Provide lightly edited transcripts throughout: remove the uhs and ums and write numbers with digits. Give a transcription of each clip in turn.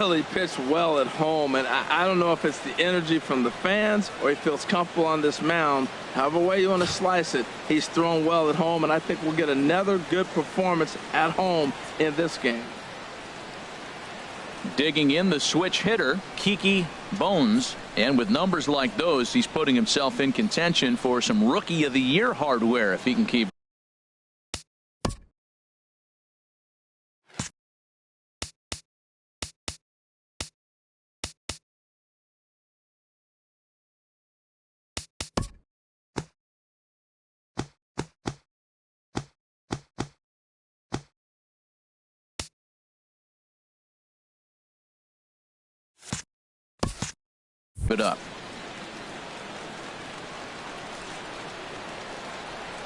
He pitched well at home, and I don't know if it's the energy from the fans or he feels comfortable on this mound. However way you want to slice it, he's thrown well at home, and I think we'll get another good performance at home in this game. Digging in, the switch hitter, Kiki Bones, and with numbers like those, he's putting himself in contention for some Rookie of the Year hardware if he can keep. It up.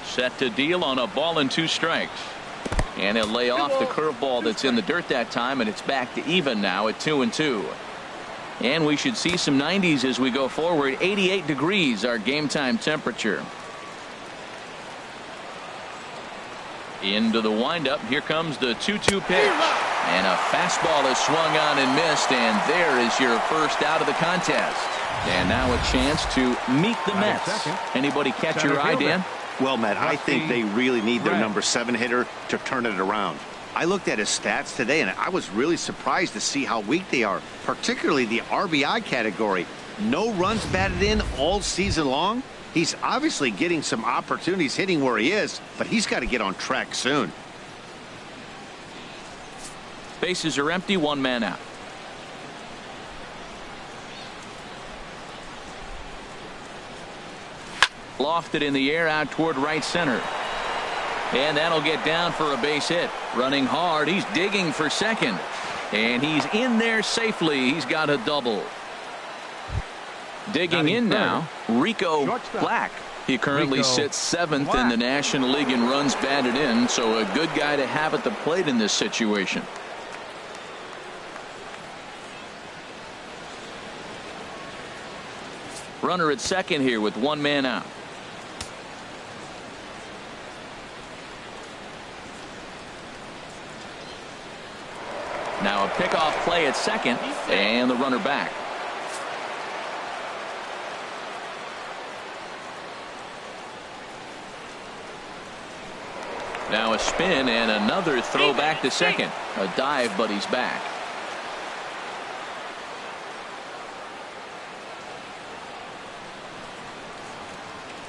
Set to deal on a ball and 2 strikes. And he'll lay off the curveball that's in the dirt that time, and it's back to even now at 2-2. And we should see some 90s as we go forward. 88 degrees our game time temperature. Into the windup. Here comes the 2-2 pitch. And a fastball is swung on and missed, and there is your first out of the contest. And now a chance to meet the Mets. Anybody catch your eye, Dan? Well, Matt, I think they really need their number 7 hitter to turn it around. I looked at his stats today, and I was really surprised to see how weak they are, particularly the RBI category. No runs batted in all season long. He's obviously getting some opportunities hitting where he is, but he's got to get on track soon. Bases are empty, 1 man out. Lofted in the air out toward right center. And that'll get down for a base hit. Running hard, he's digging for second. And he's in there safely. He's got a double. Digging in now, Rico Black. He currently sits 7th in the National League in runs batted in, so a good guy to have at the plate in this situation. Runner at second here with 1 man out. Now a pickoff play at second, and the runner back. Now a spin and another throw back to second. A dive, but he's back.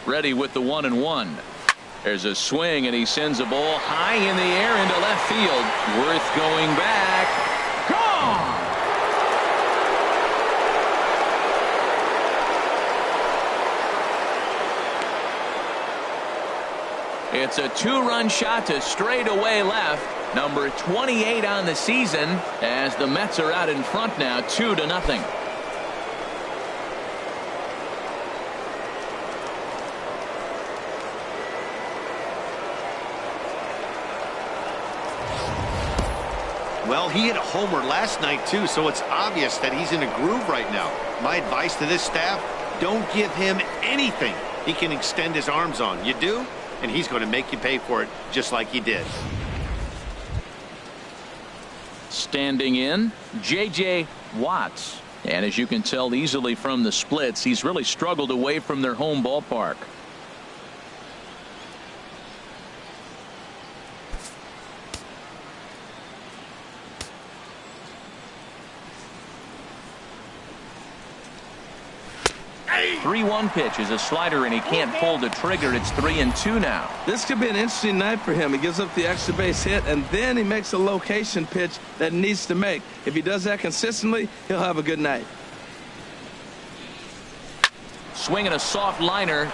Ready with the 1-1. There's a swing, and he sends a ball high in the air into left field. Worth going back. Gone! It's a 2-run shot to straightaway left. Number 28 on the season, as the Mets are out in front now, 2-0. Well, he hit a homer last night, too, so it's obvious that he's in a groove right now. My advice to this staff, don't give him anything he can extend his arms on. You do, and he's going to make you pay for it just like he did. Standing in, J.J. Watts. And as you can tell easily from the splits, he's really struggled away from their home ballpark. The 3-1 pitch is a slider, and he can't pull the trigger. It's 3-2 now. This could be an interesting night for him. He gives up the extra base hit, and then he makes a location pitch that he needs to make. If he does that consistently, he'll have a good night. Swinging a soft liner.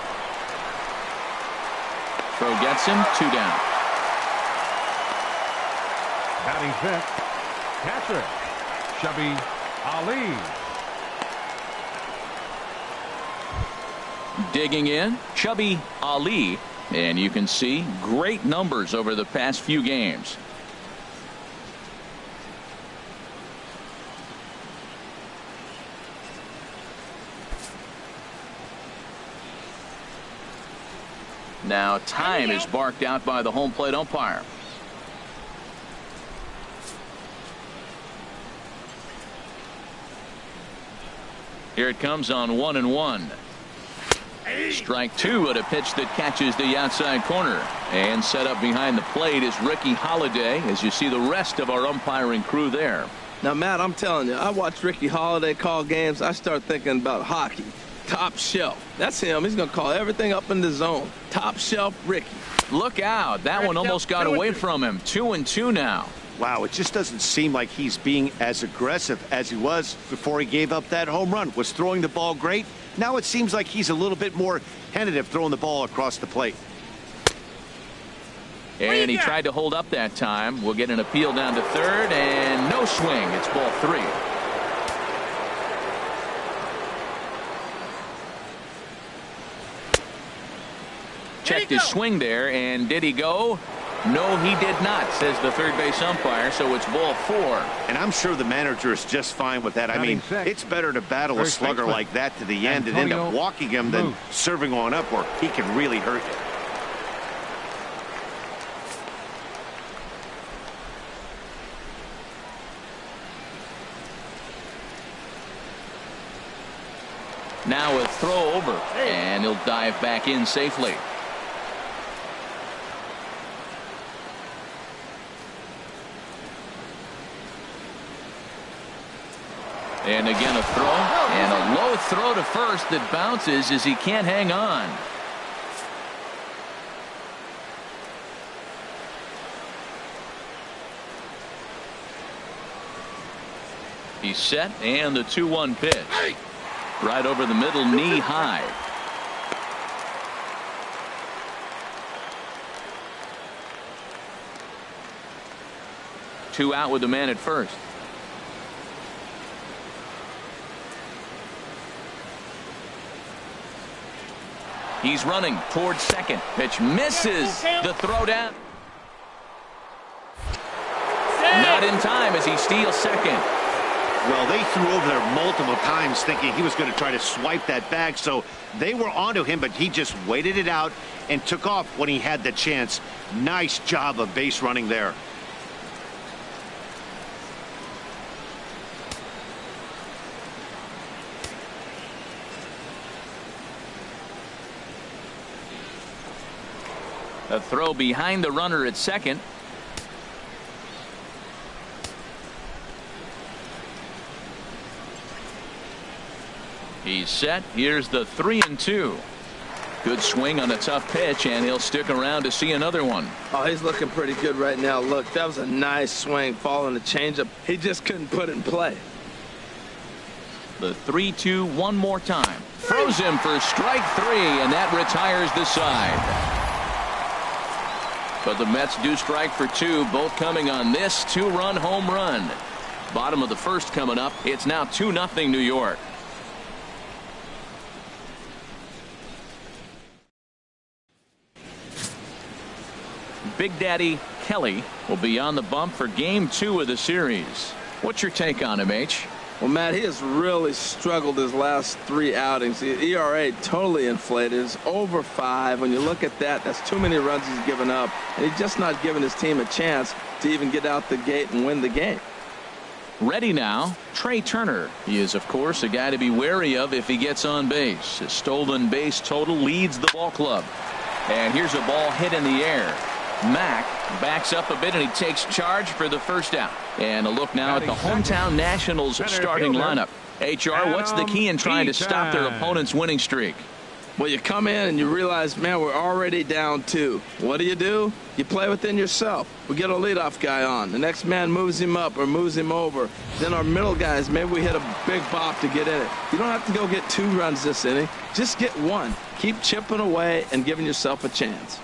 Throw gets him. 2 down. Batting fifth, catcher, Chubby Ali. Digging in, Chubby Ali, and you can see great numbers over the past few games. Now time is barked out by the home plate umpire. Here it comes on 1-1. Strike two at a pitch that catches the outside corner. And set up behind the plate is Ricky Holiday, as you see the rest of our umpiring crew there. Now, Matt, I'm telling you, I watch Ricky Holiday call games. I start thinking about hockey. Top shelf. That's him. He's going to call everything up in the zone. Top shelf Ricky. Look out. That one almost got away from him. 2-2 now. Wow, it just doesn't seem like he's being as aggressive as he was before he gave up that home run. Was throwing the ball great. Now it seems like he's a little bit more tentative throwing the ball across the plate. And he tried to hold up that time. We'll get an appeal down to third, and no swing. It's ball three. Checked his swing there, and did he go? No, he did not, says the third base umpire, so it's ball four. And I'm sure the manager is just fine with that. I mean, it's better to battle a slugger like that to the end and end up walking him than serving on up where he can really hurt you. Now a throw over, and he'll dive back in safely. And again a throw, and a low throw to first that bounces as he can't hang on. He's set, and the 2-1 pitch. Right over the middle, knee high. Two out with the man at first. He's running towards second. Pitch misses. The throw down. Not in time as he steals second. Well, they threw over there multiple times thinking he was going to try to swipe that bag, so they were onto him, but he just waited it out and took off when he had the chance. Nice job of base running there. A throw behind the runner at second. He's set. Here's the 3-2. Good swing on a tough pitch, and he'll stick around to see another one. Oh, he's looking pretty good right now. Look, that was a nice swing following the changeup. He just couldn't put it in play. The 3-2 one more time. Throws him for strike three, and that retires the side. But the Mets do strike for two, both coming on this two-run home run. Bottom of the first coming up. It's now 2-0 New York. Big Daddy Kelly will be on the bump for game 2 of the series. What's your take on him, H? Well, Matt, he has really struggled his last 3 outings. The ERA totally inflated. It's over 5. When you look at that, that's too many runs he's given up. And he's just not giving his team a chance to even get out the gate and win the game. Ready now, Trey Turner. He is, of course, a guy to be wary of if he gets on base. His stolen base total leads the ball club. And here's a ball hit in the air. Mack backs up a bit, and he takes charge for the first out. And a look now at the hometown Nationals starting lineup. HR, what's the key in trying to stop their opponent's winning streak? Well, you come in and you realize, man, we're already down 2. What do? You play within yourself. We get a leadoff guy on. The next man moves him up or moves him over. Then our middle guys, maybe we hit a big bop to get in it. You don't have to go get 2 runs this inning. Just get 1. Keep chipping away and giving yourself a chance.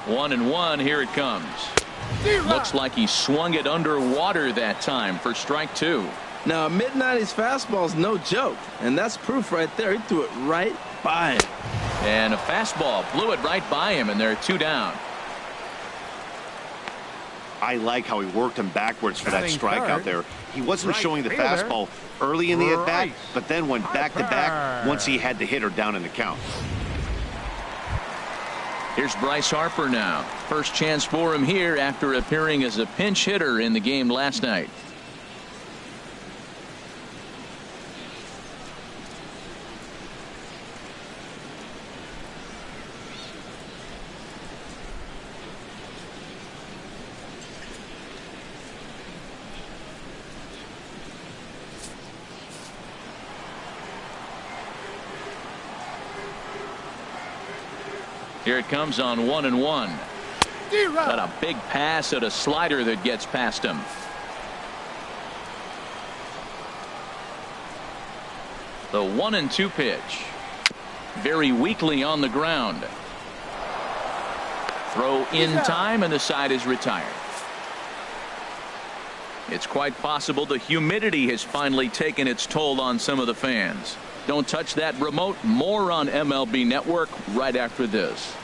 1-1, here it comes. Looks like he swung it underwater that time for strike 2. Now, a mid-90s fastball is no joke, and that's proof right there. He threw it right by him. And a fastball blew it right by him, and there are 2 down. I like how he worked him backwards for that strike out there. He wasn't showing the fastball early in the at-bat, but then went back-to-back once he had the hitter down in the count. Here's Bryce Harper now. First chance for him here after appearing as a pinch hitter in the game last night. Here it comes on 1-1. Got a big pass at a slider that gets past him. The 1-2 pitch. Very weakly on the ground. Throw in time, and the side is retired. It's quite possible the humidity has finally taken its toll on some of the fans. Don't touch that remote. More on MLB Network right after this.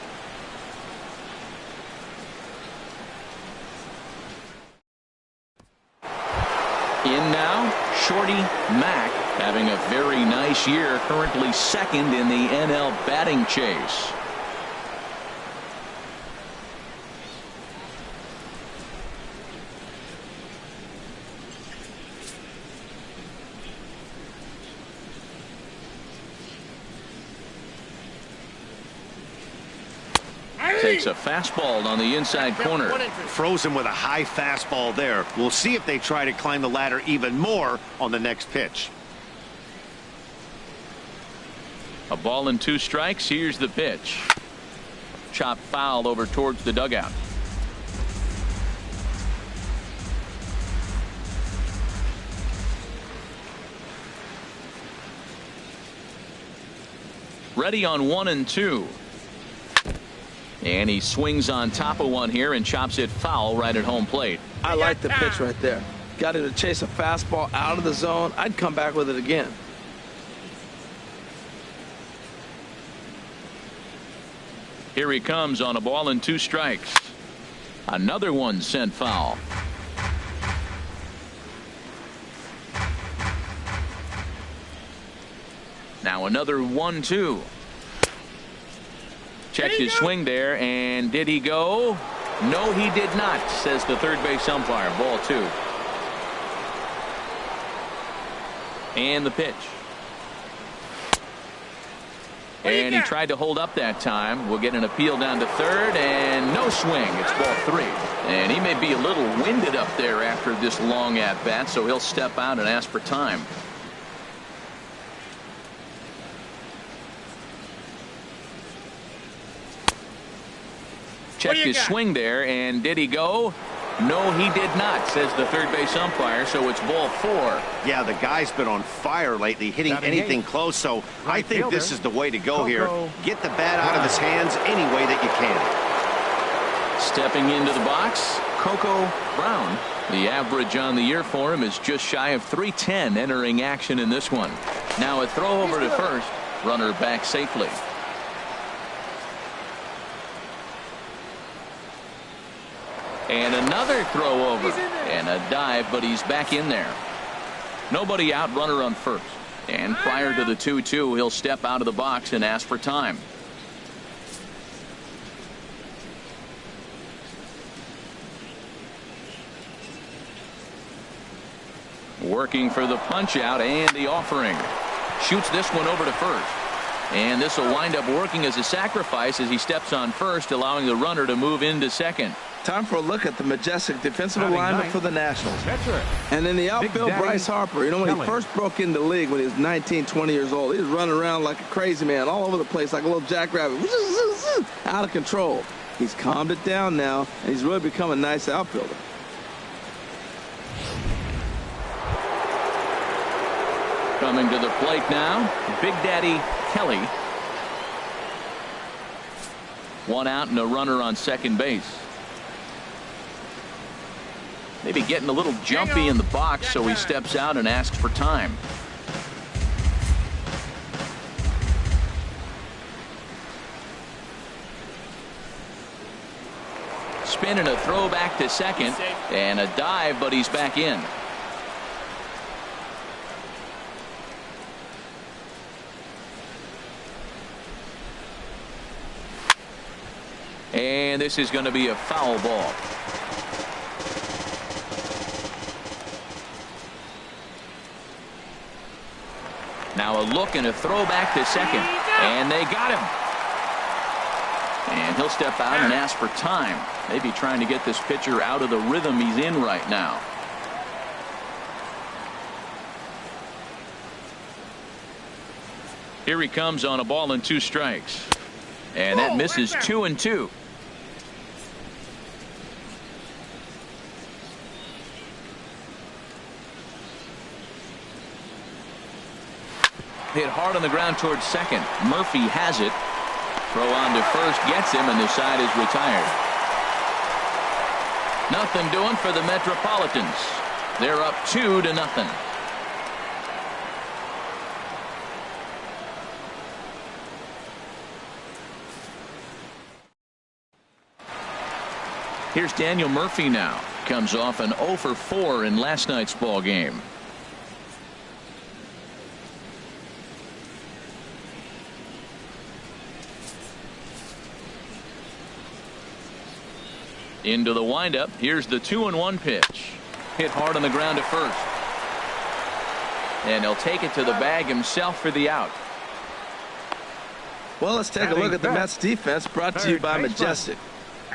In now, Shorty Mack, having a very nice year, currently second in the NL batting chase. Takes a fastball on the inside corner. Froze him with a high fastball there. We'll see if they try to climb the ladder even more on the next pitch. A ball and 2 strikes. Here's the pitch. Chop foul over towards the dugout. Ready on 1-2. And he swings on top of one here and chops it foul right at home plate. I like the pitch right there. Got him to chase a fastball out of the zone. I'd come back with it again. Here he comes on a ball and 2 strikes. Another one sent foul. Now another 1-2. Checked his swing there, and did he go? No, he did not, says the third base umpire. Ball 2. And the pitch. And he tried to hold up that time. We'll get an appeal down to third, and no swing. It's ball 3. And he may be a little winded up there after this long at bat, so he'll step out and ask for time. Checked his swing there, and did he go? No, he did not, says the third base umpire, so it's ball 4. Yeah, the guy's been on fire lately, hitting anything close, so I think this is the way to go here. Get the bat out of his hands any way that you can. Stepping into the box, Coco Brown. The average on the year for him is just shy of 310 entering action in this one. Now a throw over to first. Runner back safely. And another throw over. And a dive, but he's back in there. Nobody out, runner on first. And prior to the 2-2, he'll step out of the box and ask for time. Working for the punch out and the offering. Shoots this one over to first. And this will wind up working as a sacrifice as he steps on first, allowing the runner to move into second. Time for a look at the majestic defensive alignment for the Nationals. And in the outfield, Bryce Harper. You know, when he first broke into the league when he was 19, 20 years old, he was running around like a crazy man all over the place like a little jackrabbit. Out of control. He's calmed it down now, and he's really become a nice outfielder. Coming to the plate now, Big Daddy Kelly. One out and a runner on second base. Maybe getting a little jumpy in the box, so he steps out and asks for time. Spin and a throw back to second, and a dive, but he's back in. And this is going to be a foul ball. Now a look and a throw back to second. And they got him. And he'll step out and ask for time. Maybe trying to get this pitcher out of the rhythm he's in right now. Here he comes on a ball and 2 strikes. And that misses 2-2. Hit hard on the ground towards second. Murphy has it. Throw on to first gets him, and the side is retired. Nothing doing for the Metropolitans. They're up 2-0. Here's Daniel Murphy now. Comes off an 0 for 4 in last night's ball game. Into the windup. Here's the 2-1 pitch. Hit hard on the ground to first. And he'll take it to the bag himself for the out. Well, let's take a look at the Mets defense, brought to you by Majestic.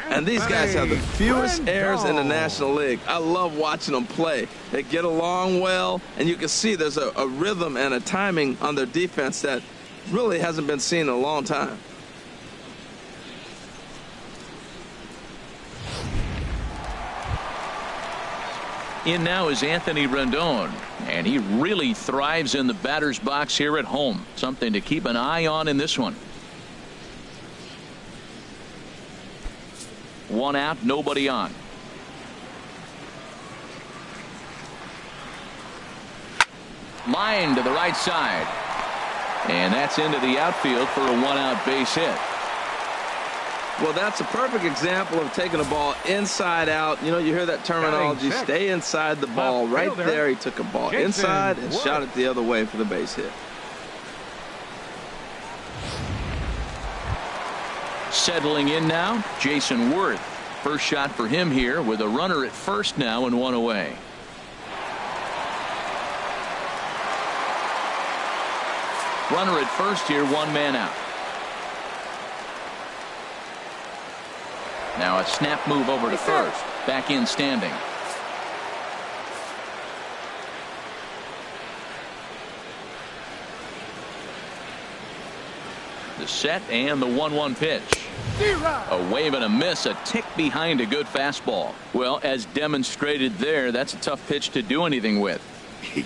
And these guys have the fewest errors in the National League. I love watching them play. They get along well, and you can see there's a rhythm and a timing on their defense that really hasn't been seen in a long time. In now is Anthony Rendon, and he really thrives in the batter's box here at home. Something to keep an eye on in this one. 1 out, nobody on. Line to the right side. And that's into the outfield for a 1-out base hit. Well, that's a perfect example of taking a ball inside out. You know, you hear that terminology, stay inside the ball. Right there, he took a ball inside and shot it the other way for the base hit. Settling in now, Jason Worth. First shot for him here with a runner at first now and 1 away. Runner at first here, 1 man out. Now a snap move over to first. Back in standing. The set and the 1-1 pitch. A wave and a miss, a tick behind a good fastball. Well, as demonstrated there, that's a tough pitch to do anything with.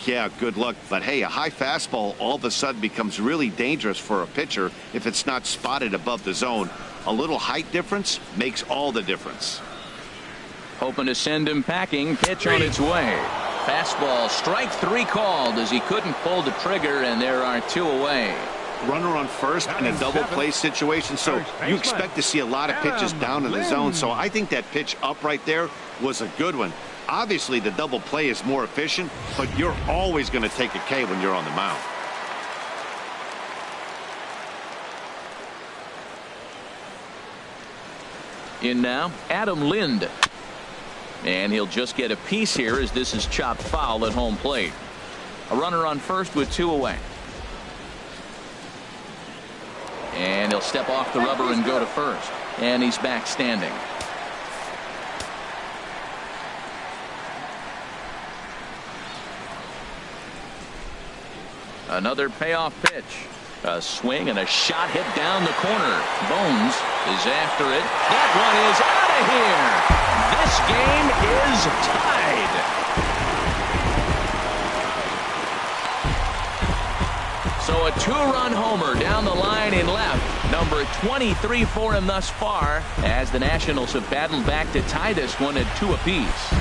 Yeah, good luck. But hey, a high fastball all of a sudden becomes really dangerous for a pitcher if it's not spotted above the zone. A little height difference makes all the difference. Hoping to send him packing. Pitch on its way. Fastball, strike 3 called as he couldn't pull the trigger, and there are 2 away. Runner on first in a double play situation, so you expect to see a lot of pitches down in the zone. So I think that pitch up right there was a good one. Obviously, the double play is more efficient, but you're always going to take a K when you're on the mound. In now, Adam Lind. And he'll just get a piece here as this is chopped foul at home plate. A runner on first with 2 away. And he'll step off the rubber and go to first. And he's back standing. Another payoff pitch. A swing and a shot hit down the corner. Bones is after it. That one is out of here. This game is tied. So a 2-run homer down the line in left. Number 23 for him thus far, as the Nationals have battled back to tie this one at 2 apiece.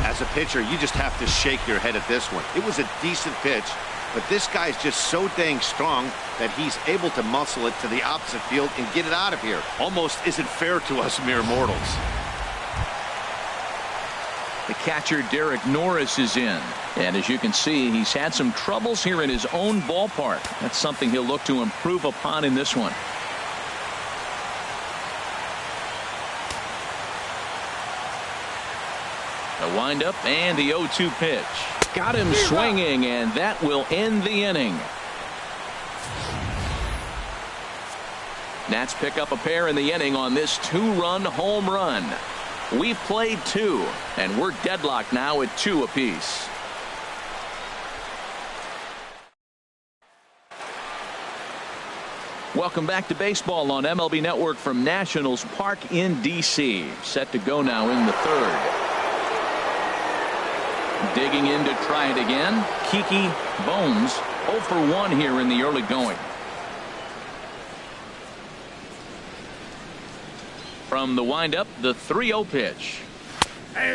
As a pitcher, you just have to shake your head at this one. It was a decent pitch, but this guy's just so dang strong that he's able to muscle it to the opposite field and get it out of here. Almost isn't fair to us mere mortals. The catcher, Derek Norris, is in. And as you can see, he's had some troubles here in his own ballpark. That's something he'll look to improve upon in this one. The windup and the 0-2 pitch. Got him swinging, and that will end the inning. Nats pick up a pair in the inning on this 2-run home run. We've played 2, and we're deadlocked now at 2 apiece. Welcome back to baseball on MLB Network from Nationals Park in D.C. Set to go now in the 3rd. Digging in to try it again, Kiki Bones, 0 for 1 here in the early going. From the windup, the 3-0 pitch.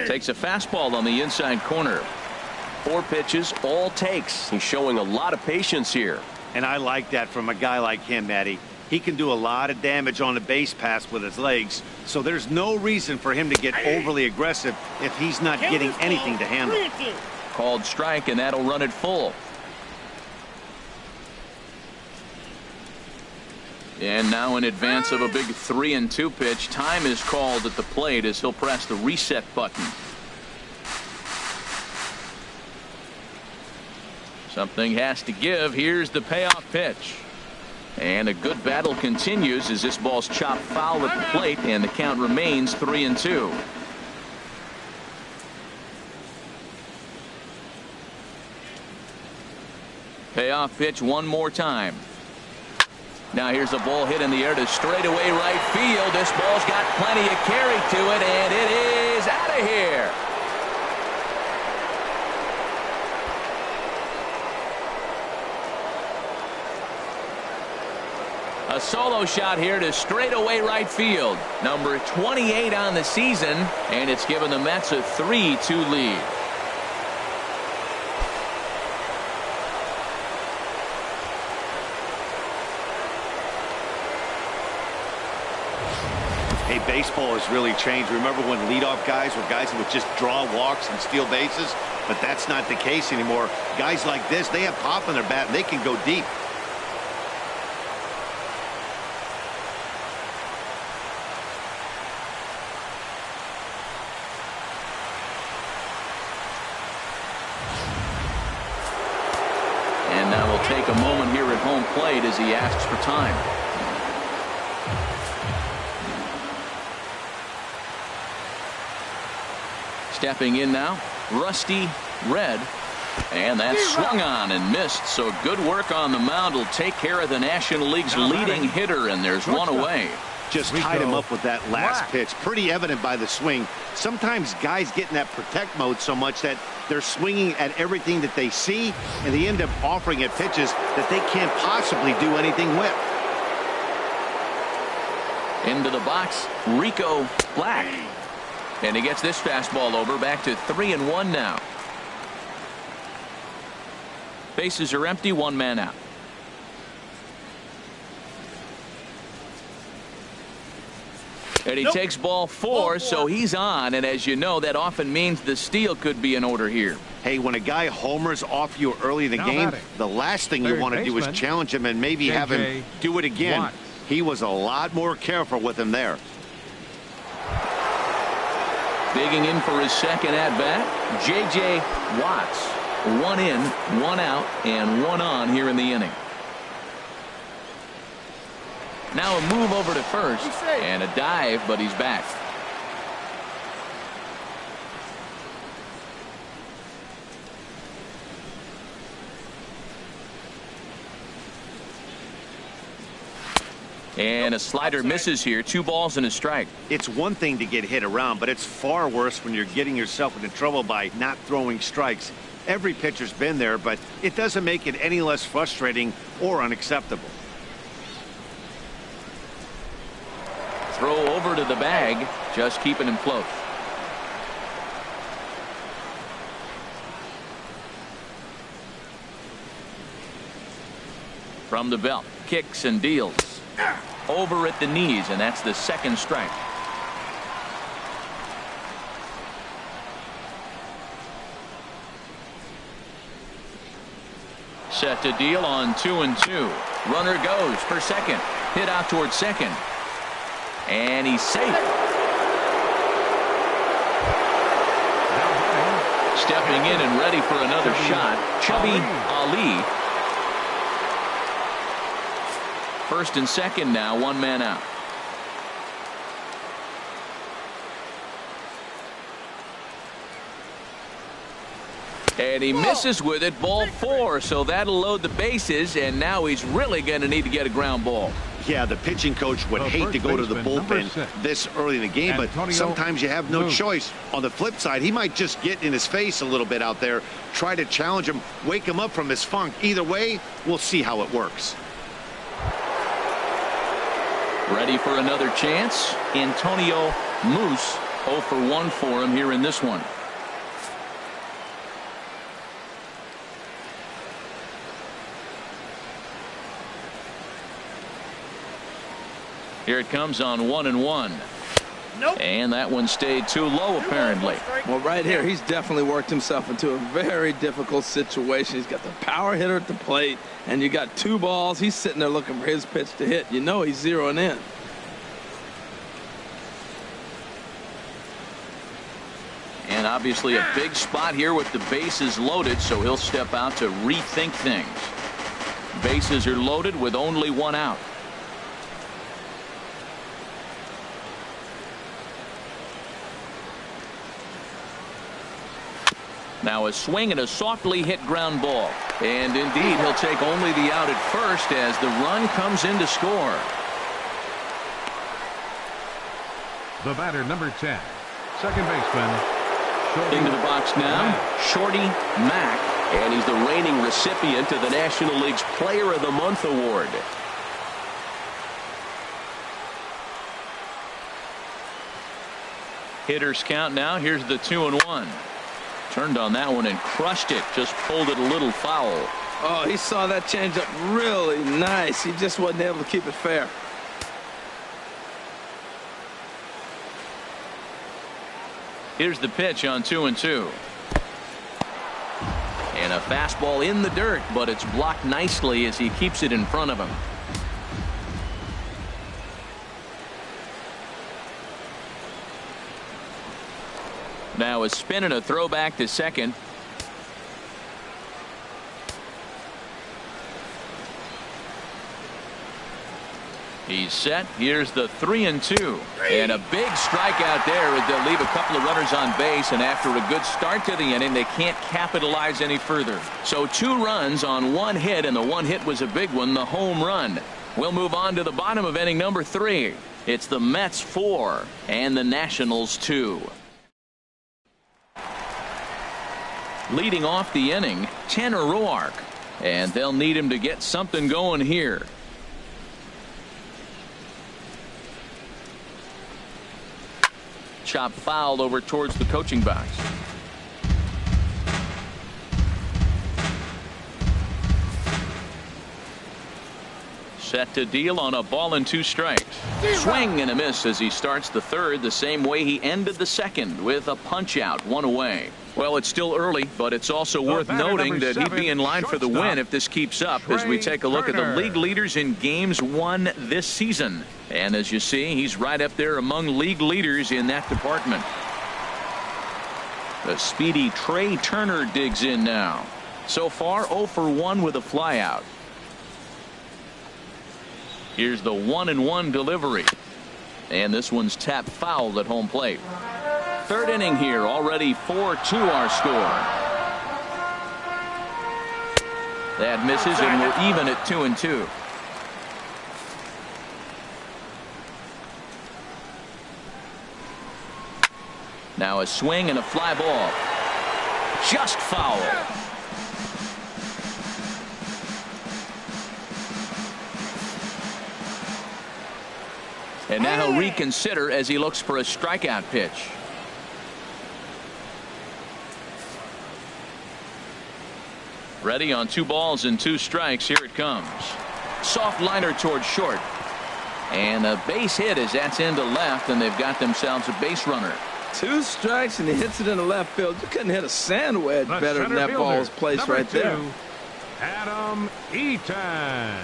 Takes a fastball on the inside corner. 4 pitches, all takes. He's showing a lot of patience here. And I like that from a guy like him, Matty. He can do a lot of damage on the base pass with his legs, so there's no reason for him to get overly aggressive if he's not getting anything to handle. Called strike, and that'll run it full. And now in advance of a big 3-2 pitch, time is called at the plate as he'll press the reset button. Something has to give. Here's the payoff pitch. And a good battle continues as this ball's chopped foul at the plate, and the count remains 3-2. Payoff pitch one more time. Now here's a ball hit in the air to straightaway right field. This ball's got plenty of carry to it, and it is out of here. A solo shot here to straightaway right field. Number 28 on the season, and it's given the Mets a 3-2 lead. Hey, baseball has really changed. Remember when leadoff guys were guys who would just draw walks and steal bases? But that's not the case anymore. Guys like this, they have pop in their bat, and they can go deep. And now we'll take a moment here at home plate as he asks for time. Stepping in now, Rusty Red, and that swung on and missed. So good work on the mound will take care of the National League's leading hitter, and there's one away. Just tied him up with that last pitch. Pretty evident by the swing. Sometimes guys get in that protect mode so much that they're swinging at everything that they see, and they end up offering at pitches that they can't possibly do anything with. Into the box, Rico Black. And he gets this fastball over, back to 3-1 now. Bases are empty, 1 man out. And he takes ball 4, so he's on, and as you know, that often means the steal could be in order here. Hey, when a guy homers off you early in the game, the last thing you want to do is challenge him and maybe have him do it again. He was a lot more careful with him there. Digging in for his second at-bat, J.J. Watts. 1 in, 1 out, and 1 on here in the inning. Now a move over to first, and a dive, but he's back. And a slider misses here. 2 balls and a strike. It's one thing to get hit around, but it's far worse when you're getting yourself into trouble by not throwing strikes. Every pitcher's been there, but it doesn't make it any less frustrating or unacceptable. Throw over to the bag, just keeping him close. From the belt, kicks and deals. Over at the knees, and that's the second strike. Set to deal on 2-2. Runner goes for second. Hit out towards second. And he's safe. Stepping in and ready for another shot, Chubby Ali. First and second now, one man out. And he misses with it, ball 4, so that'll load the bases, and now he's really going to need to get a ground ball. Yeah, the pitching coach would hate to go to the bullpen this early in the game, but sometimes you have no choice. On the flip side, he might just get in his face a little bit out there, try to challenge him, wake him up from his funk. Either way, we'll see how it works. Ready for another chance. Antonio Moose, 0 for 1 for him here in this one. Here it comes on 1-1. Nope. And that one stayed too low, apparently. Well, right here, he's definitely worked himself into a very difficult situation. He's got the power hitter at the plate, and you got 2 balls. He's sitting there looking for his pitch to hit. You know he's zeroing in. And obviously a big spot here with the bases loaded, so he'll step out to rethink things. Bases are loaded with only 1 out. Now a swing and a softly hit ground ball. And indeed, he'll take only the out at first as the run comes in to score. The batter, number 10, second baseman, Shorty. Into the box now, Shorty Mack. And he's the reigning recipient of the National League's Player of the Month award. Hitters count now. Here's the 2-1. Turned on that one and crushed it. Just pulled it a little foul. Oh, he saw that changeup really nice. He just wasn't able to keep it fair. Here's the pitch on 2-2. And a fastball in the dirt, but it's blocked nicely as he keeps it in front of him. Now a spin and a throw back to second. He's set. Here's the 3-2. And a big strikeout there as they'll leave a couple of runners on base, and after a good start to the inning, they can't capitalize any further. So 2 runs on 1 hit, and the 1 hit was a big one, the home run. We'll move on to the bottom of inning number 3. It's the Mets 4 and the Nationals 2. Leading off the inning, Tanner Roark, and they'll need him to get something going here. Chop fouled over towards the coaching box. Set to deal on a ball and 2 strikes. Swing and a miss as he starts the 3rd the same way he ended the 2nd with a punch out, 1 away. Well, it's still early, but it's also worth noting that he'd be in line for the win if this keeps up as we take a look at the league leaders in games won this season. And as you see, he's right up there among league leaders in that department. The speedy Trey Turner digs in now. So far 0 for 1 with a flyout. Here's the 1-1 delivery. And this one's tapped foul at home plate. 3rd inning here, already 4-2 our score. That misses, and we're even at 2-2. Now a swing and a fly ball. Just foul. And now he'll reconsider as he looks for a strikeout pitch. Ready on 2 balls and 2 strikes. Here it comes. Soft liner towards short. And a base hit as that's into left, and they've got themselves a base runner. 2 strikes, and he hits it in the left field. You couldn't hit a sand wedge better than that ball was placed right there. Adam Eaton.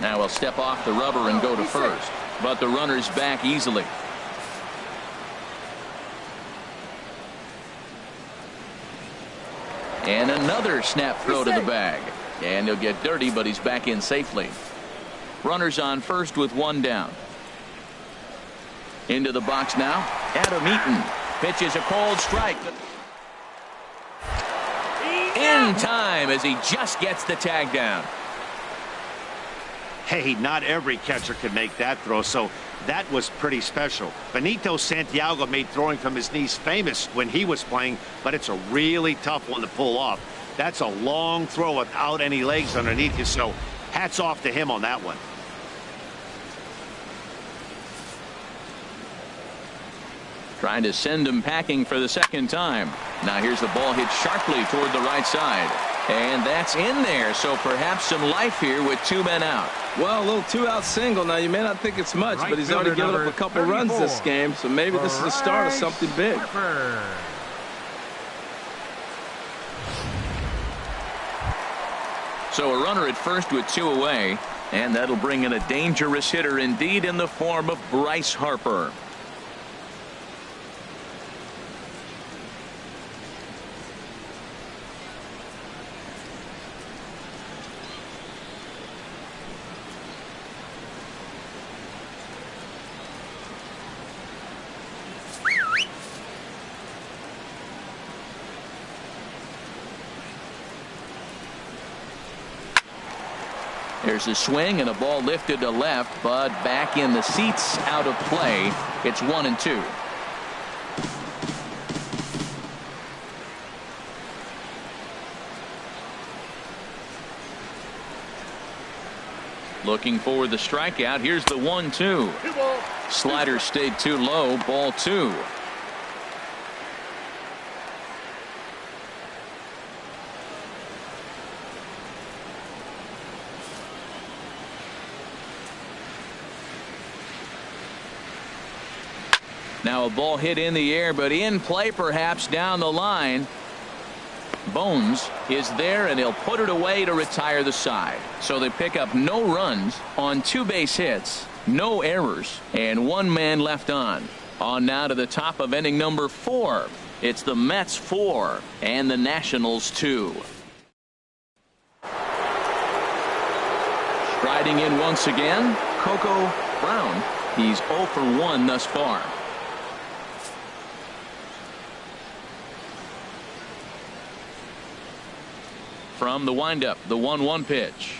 Now he'll step off the rubber and go to first, but the runner's back easily. And another snap throw to the bag. And he'll get dirty, but he's back in safely. Runners on first with one down. Into the box now. Adam Eaton pitches a cold strike. In time as he just gets the tag down. Hey, not every catcher can make that throw, so that was pretty special. Benito Santiago made throwing from his knees famous when he was playing, but it's a really tough one to pull off. That's a long throw without any legs underneath you, so hats off to him on that one. Trying to send him packing for the second time. Now here's the ball hit sharply toward the right side. And that's in there, so perhaps some life here with two men out. Well, a little two-out single. Now, you may not think it's much, but he's already given up a couple runs this game, so maybe this is the start of something big. So a runner at first with two away, and that'll bring in a dangerous hitter indeed in the form of Bryce Harper. There's a swing and a ball lifted to left, but back in the seats, out of play. It's 1-2. Looking for the strikeout. Here's the 1-2. Slider stayed too low. Ball 2. Now a ball hit in the air, but in play perhaps down the line. Bones is there, and he'll put it away to retire the side. So they pick up no runs on 2 base hits, no errors, and 1 man left on. On now to the top of inning number 4. It's the Mets 4 and the Nationals 2. Striding in once again, Coco Brown. He's 0 for 1 thus far. From the windup, the 1-1 pitch.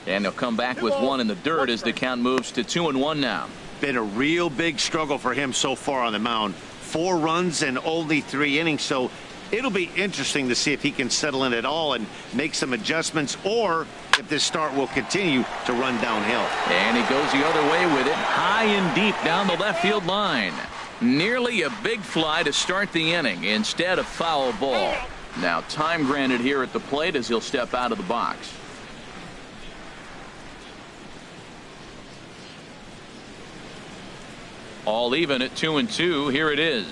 And he'll come back with 1 in the dirt as the count moves to 2-1 now. Been a real big struggle for him so far on the mound. 4 runs and only 3 innings, so it'll be interesting to see if he can settle in at all and make some adjustments, or if this start will continue to run downhill. And he goes the other way with it, high and deep down the left field line. Nearly a big fly to start the inning instead of foul ball. Now time granted here at the plate as he'll step out of the box. All even at 2-2. Here it is.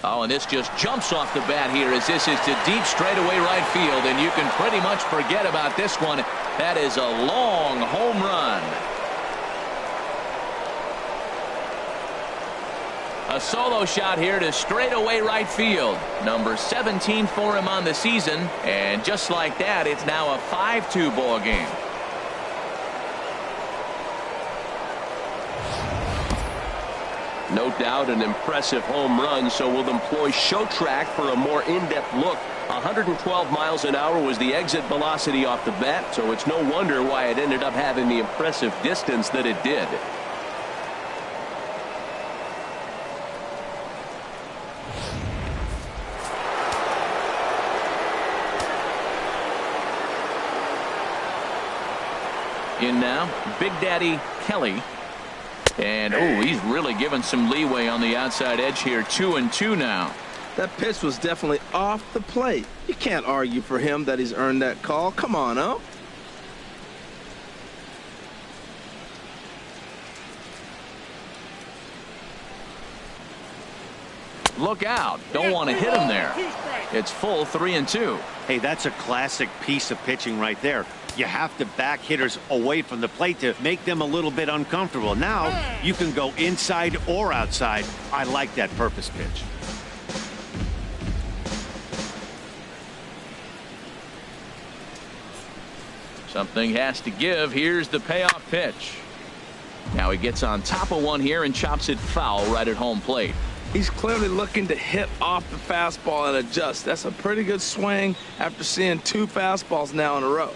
Oh, and this just jumps off the bat here as this is to deep straightaway right field, and you can pretty much forget about this one. That is a long home run. A solo shot here to straightaway right field. Number 17 for him on the season. And just like that, it's now a 5-2 ball game. No doubt an impressive home run, so we'll employ show track for a more in-depth look. 112 miles an hour was the exit velocity off the bat, so it's no wonder why it ended up having the impressive distance that it did. In now, Big Daddy Kelly. And, oh, he's really given some leeway on the outside edge here. 2-2 now. That pitch was definitely off the plate. You can't argue for him that he's earned that call. Come on, huh? Look out. Don't want to hit him there. It's full 3-2. Hey, that's a classic piece of pitching right there. You have to back hitters away from the plate to make them a little bit uncomfortable. Now you can go inside or outside. I like that purpose pitch. Something has to give. Here's the payoff pitch. Now he gets on top of one here and chops it foul right at home plate. He's clearly looking to hit off the fastball and adjust. That's a pretty good swing after seeing 2 fastballs now in a row.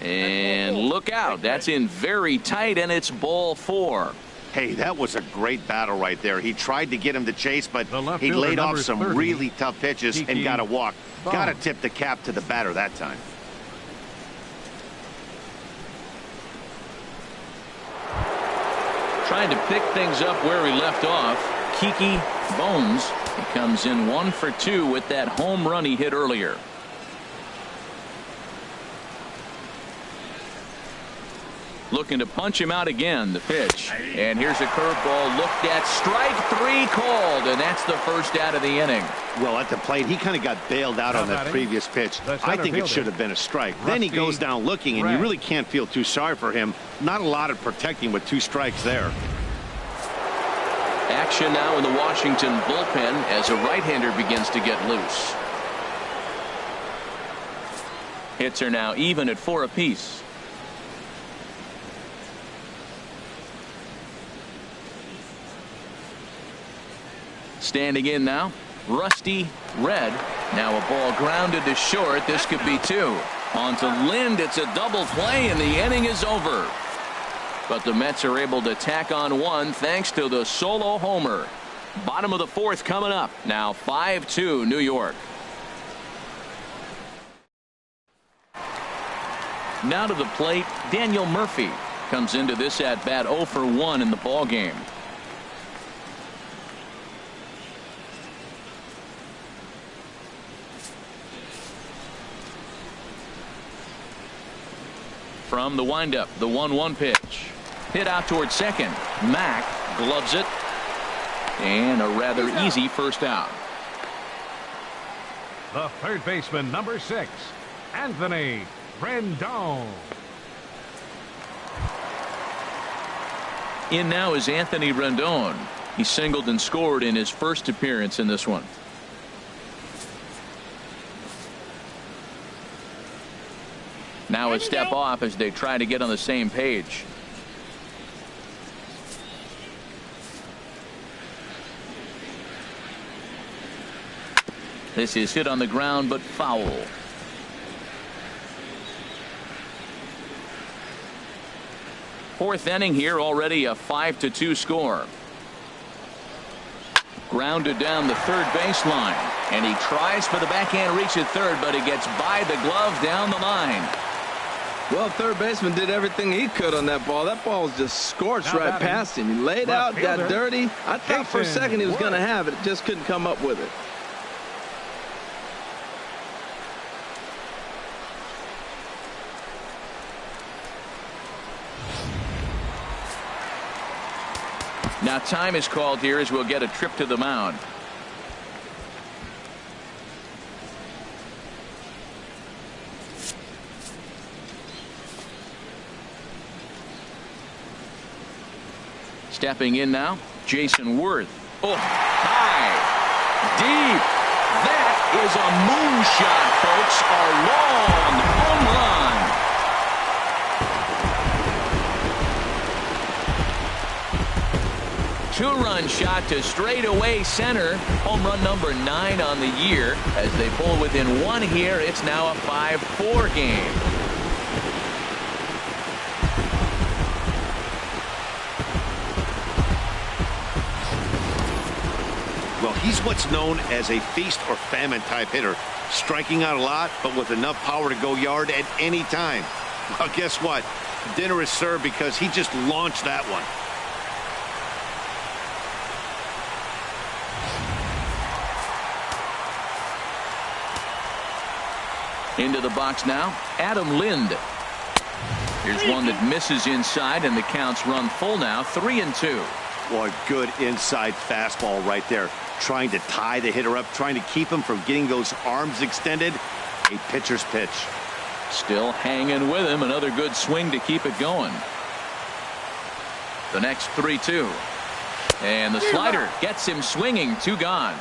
And look out. That's in very tight, and it's ball 4. Hey, that was a great battle right there. He tried to get him to chase, but he fielder, laid off some 30, really tough pitches and got a walk. Got to tip the cap to the batter that time. Trying to pick things up where he left off. Kiki Bones. He comes in 1 for 2 with that home run he hit earlier. Looking to punch him out again. The pitch. And here's a curveball looked at. Strike 3 called. And that's the first out of the inning. Well, at the plate, he kind of got bailed out on that previous pitch. I think it should have been a strike. Then he goes down looking, and you really can't feel too sorry for him. Not a lot of protecting with 2 strikes there. Action now in the Washington bullpen as a right-hander begins to get loose. Hits are now even at 4 apiece. Standing in now, Rusty Red. Now a ball grounded to short. This could be 2. On to Lind. It's a double play, and the inning is over. But the Mets are able to tack on 1 thanks to the solo homer. Bottom of the 4th coming up. Now 5-2 New York. Now to the plate, Daniel Murphy comes into this at bat 0 for 1 in the ball game. From the windup, the 1-1 pitch. Hit out towards second. Mack gloves it. And a rather easy first out. The third baseman, number 6, Anthony Rendon. In now is Anthony Rendon. He singled and scored in his first appearance in this one. Now a step off as they try to get on the same page. This is hit on the ground but foul. Fourth inning here, already a 5-2 score. Grounded down the third baseline, and he tries for the backhand reach at third, but it gets by the glove down the line. Well, third baseman did everything he could on that ball. That ball was just scorched right past him. He laid out, got dirty. I thought for a second he was going to have it. Just couldn't come up with it. Now time is called here as we'll get a trip to the mound. Stepping in now, Jason Worth. Oh, high, deep. That is a moonshot, folks. A long home run. 2-run shot to straightaway center. Home run number 9 on the year. As they pull within 1 here, it's now a 5-4 game. Well, he's what's known as a feast or famine type hitter. Striking out a lot, but with enough power to go yard at any time. Well, guess what? Dinner is served because he just launched that one. Into the box now, Adam Lind. Here's one that misses inside, and the counts run full now, 3-2. Boy, good inside fastball right there. Trying to tie the hitter up, trying to keep him from getting those arms extended. A pitcher's pitch. Still hanging with him. Another good swing to keep it going. The next 3-2. And the slider gets him swinging. 2 gone.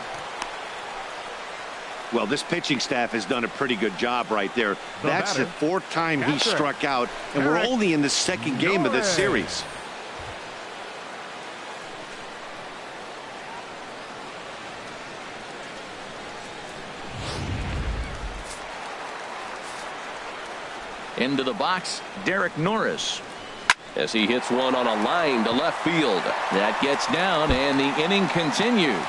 Well, this pitching staff has done a pretty good job right there. That's the 4th time he struck out, and we're only in the 2nd game of this series. Into the box, Derek Norris. As he hits one on a line to left field. That gets down, and the inning continues.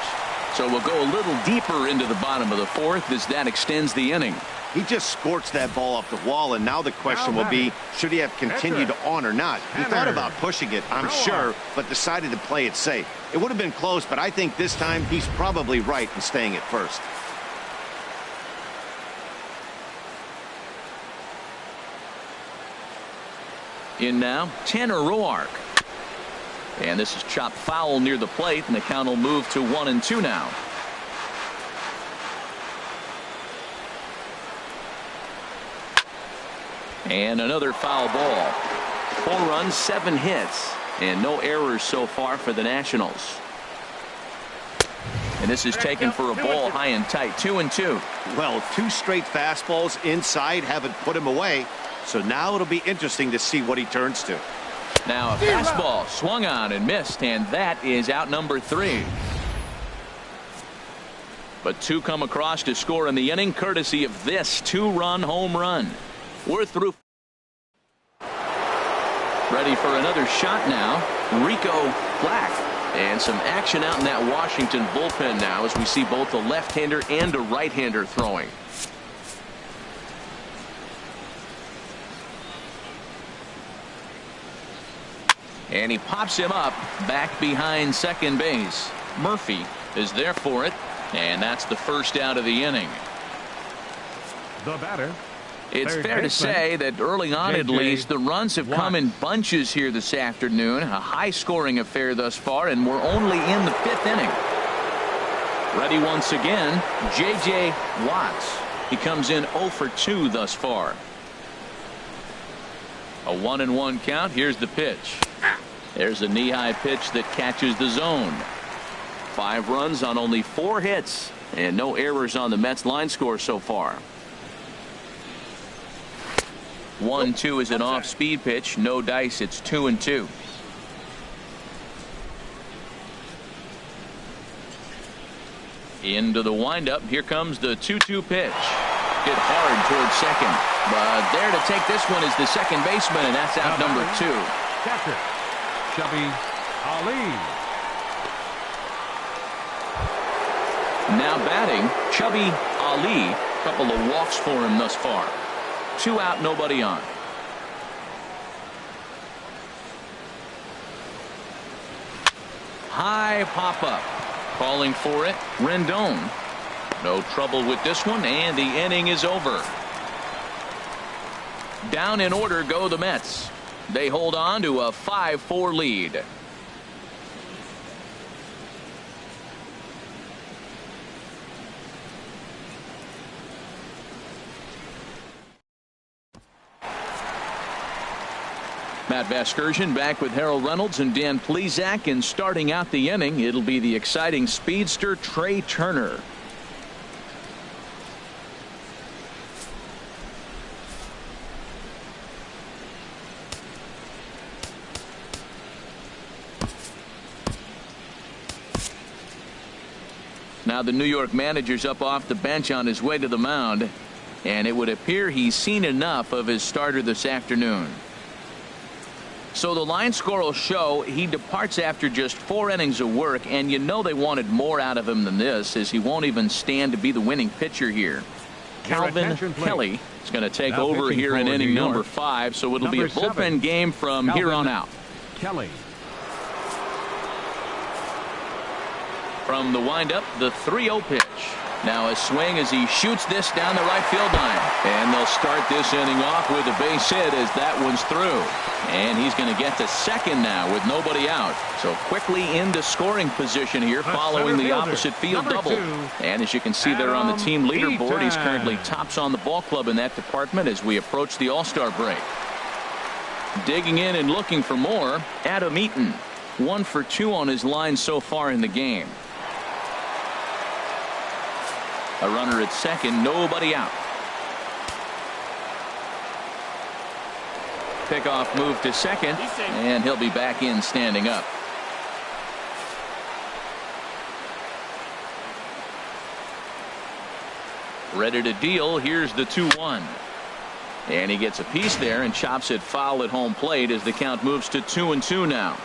So we'll go a little deeper into the bottom of the 4th as that extends the inning. He just scorched that ball off the wall, and now the question will be, should he have continued on or not? He thought about pushing it, I'm sure, but decided to play it safe. It would have been close, but I think this time he's probably right in staying at first. In now, Tanner Roark. And this is chopped foul near the plate, and the count will move to 1-2 now. And another foul ball. 4 runs, 7 hits, and no errors so far for the Nationals. And this is taken for a ball high and tight. 2-2. Well, 2 straight fastballs inside haven't put him away. So now it'll be interesting to see what he turns to. Now a fastball swung on and missed, and that is out number 3. But 2 come across to score in the inning, courtesy of this 2-run home run. We're through. Ready for another shot now. Rico Black. And some action out in that Washington bullpen now as we see both a left-hander and a right-hander throwing. And he pops him up back behind second base. Murphy is there for it, and that's the first out of the inning. The batter. It's fair to say that early on, at least, the runs have come in bunches here this afternoon. A high-scoring affair thus far, and we're only in the 5th inning. Ready once again, J.J. Watts. He comes in 0 for 2 thus far. A 1-1 count. Here's the pitch. There's a knee-high pitch that catches the zone. 5 runs on only 4 hits, and no errors on the Mets line score so far. 1-2 is an off-speed pitch. No dice. It's 2-2. Into the windup. Here comes the 2-2 pitch. Hit hard towards second. But there to take this one is the second baseman, and that's out number 2. Catcher, Chubby Ali. Now batting, Chubby Ali. Couple of walks for him thus far. 2 out, nobody on. High pop-up. Calling for it, Rendon. No trouble with this one, and the inning is over. Down in order go the Mets. They hold on to a 5-4 lead. Matt Vasgersian back with Harold Reynolds and Dan Plesac, and starting out the inning, it'll be the exciting speedster Trey Turner. Now the New York manager's up off the bench on his way to the mound, and it would appear he's seen enough of his starter this afternoon. So the line score will show he departs after just 4 innings of work, and you know they wanted more out of him than this, as he won't even stand to be the winning pitcher here. Calvin Kelly is going to take over here in inning number 5, so it'll be a bullpen game from here on out. Kelly. From the windup, the 3-0 pitch. Now a swing as he shoots this down the right field line. And they'll start this inning off with a base hit as that one's through. And he's going to get to second now with nobody out. So quickly into scoring position here following the opposite field double. And as you can see there on the team leaderboard, he's currently tops on the ball club in that department as we approach the All-Star break. Digging in and looking for more, Adam Eaton. 1 for 2 on his line so far in the game. A runner at second, nobody out. Pickoff move to second, and he'll be back in standing up. Ready to deal. Here's the 2-1. And he gets a piece there and chops it foul at home plate as the count moves to 2-2 now.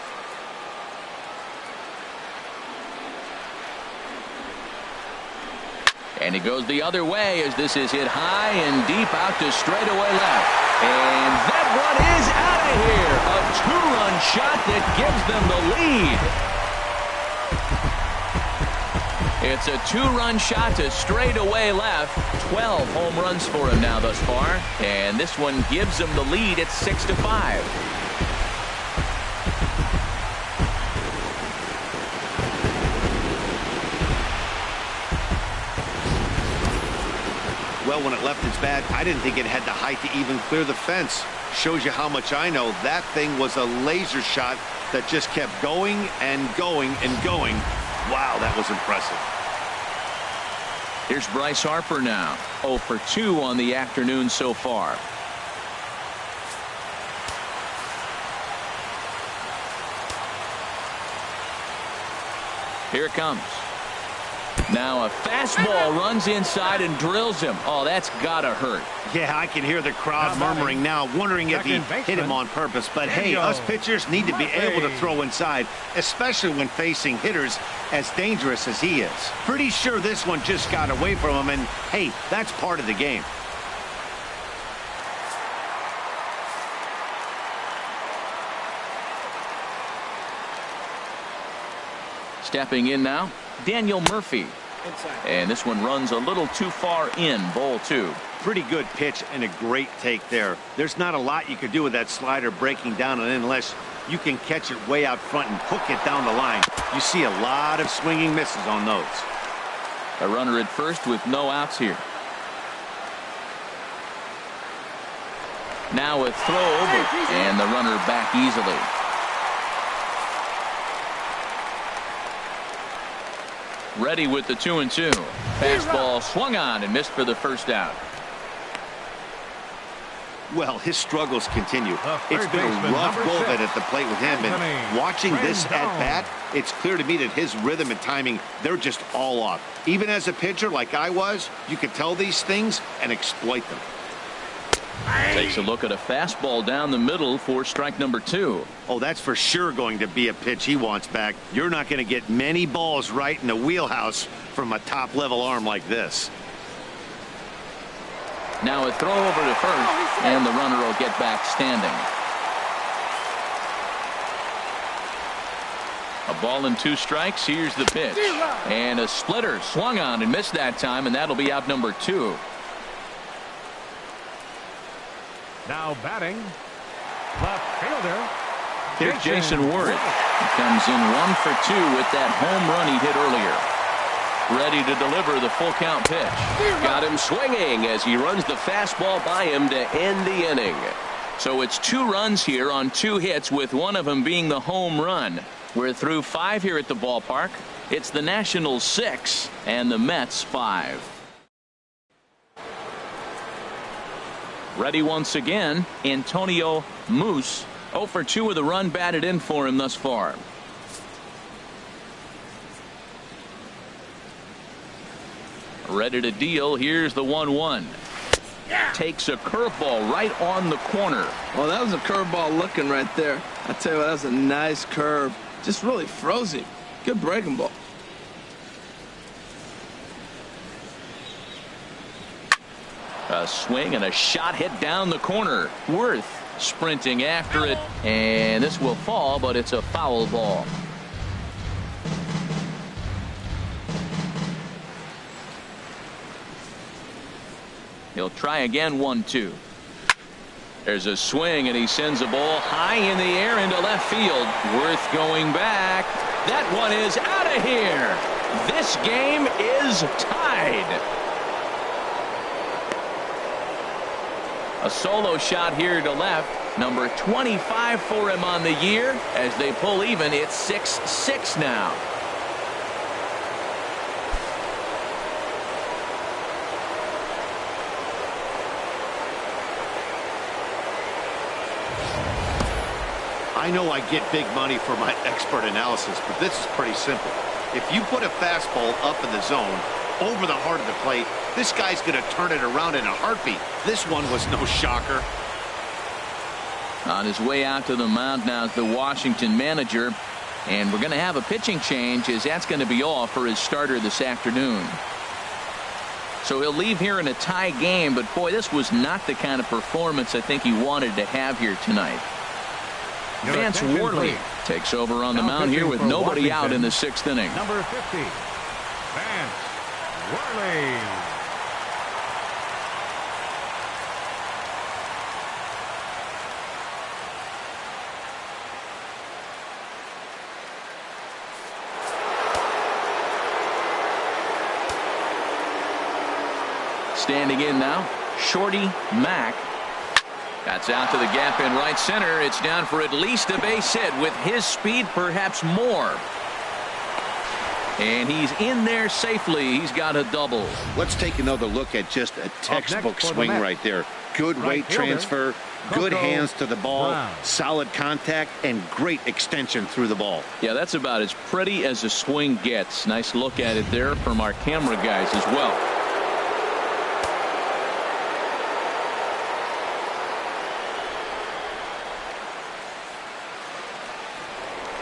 And he goes the other way as this is hit high and deep out to straightaway left. And that one is out of here. A 2-run shot that gives them the lead. It's a 2-run shot to straightaway left. 12 home runs for him now thus far. And this one gives him the lead at 6-5. Well, when it left its bat, I didn't think it had the height to even clear the fence. Shows you how much I know. That thing was a laser shot that just kept going and going and going. Wow, that was impressive. Here's Bryce Harper now. 0 for 2 on the afternoon so far. Here it comes. Now a fastball runs inside and drills him. Oh, that's gotta hurt. Yeah, I can hear the crowd murmuring now, wondering if he hit him on purpose. But hey, us pitchers need to be able to throw inside, especially when facing hitters as dangerous as he is. Pretty sure this one just got away from him, and hey, that's part of the game. Stepping in now, Daniel Murphy. And this one runs a little too far in, ball 2. Pretty good pitch and a great take there. There's not a lot you could do with that slider breaking down and in unless you can catch it way out front and hook it down the line. You see a lot of swinging misses on those. A runner at first with no outs here. Now a throw over, and the runner back easily. Ready with the 2-2. Fastball swung on and missed for the first out. Well, his struggles continue. It's been a rough go of it at the plate with him, and watching this at bat, it's clear to me that his rhythm and timing, they're just all off. Even as a pitcher like I was, you could tell these things and exploit them. Takes a look at a fastball down the middle for strike number 2. Oh, that's for sure going to be a pitch he wants back. You're not going to get many balls right in the wheelhouse from a top-level arm like this. Now a throw over to first, and the runner will get back standing. A ball and 2 strikes. Here's the pitch. And a splitter swung on and missed that time, and that'll be out number 2. Now batting, left fielder. Here's Jason Worth. He comes in 1 for 2 with that home run he hit earlier. Ready to deliver the full count pitch. Got him swinging as he runs the fastball by him to end the inning. So it's 2 runs here on 2 hits, with one of them being the home run. We're through 5 here at the ballpark. It's the Nationals 6 and the Mets 5. Ready once again, Antonio Moose. 0 for 2 with a run batted in for him thus far. Ready to deal. Here's the 1-1. Takes a curveball right on the corner. Well, that was a curveball looking right there. I tell you what, that was a nice curve. Just really froze him. Good breaking ball. A swing and a shot hit down the corner. Worth sprinting after it, and this will fall, but it's a foul ball. He'll try again, 1-2. There's a swing, and he sends a ball high in the air into left field. Worth going back. That one is out of here. This game is tied. A solo shot here to left. Number 25 for him on the year. As they pull even, it's 6-6 now. I know I get big money for my expert analysis, but this is pretty simple. If you put a fastball up in the zone, over the heart of the plate, this guy's going to turn it around in a heartbeat. This one was no shocker. On his way out to the mound now is the Washington manager. And we're going to have a pitching change, as that's going to be all for his starter this afternoon. So he'll leave here in a tie game, but boy, this was not the kind of performance I think he wanted to have here tonight. Vance Worley takes over on the mound here with nobody out in the 6th inning. Number 50, Vance Worley. Standing in now, Shorty Mack. That's out to the gap in right center. It's down for at least a base hit. With his speed, perhaps more. And he's in there safely. He's got a double. Let's take another look at just a textbook swing right there. Good weight transfer, good hands to the ball, solid contact, and great extension through the ball. Yeah, that's about as pretty as a swing gets. Nice look at it there from our camera guys as well.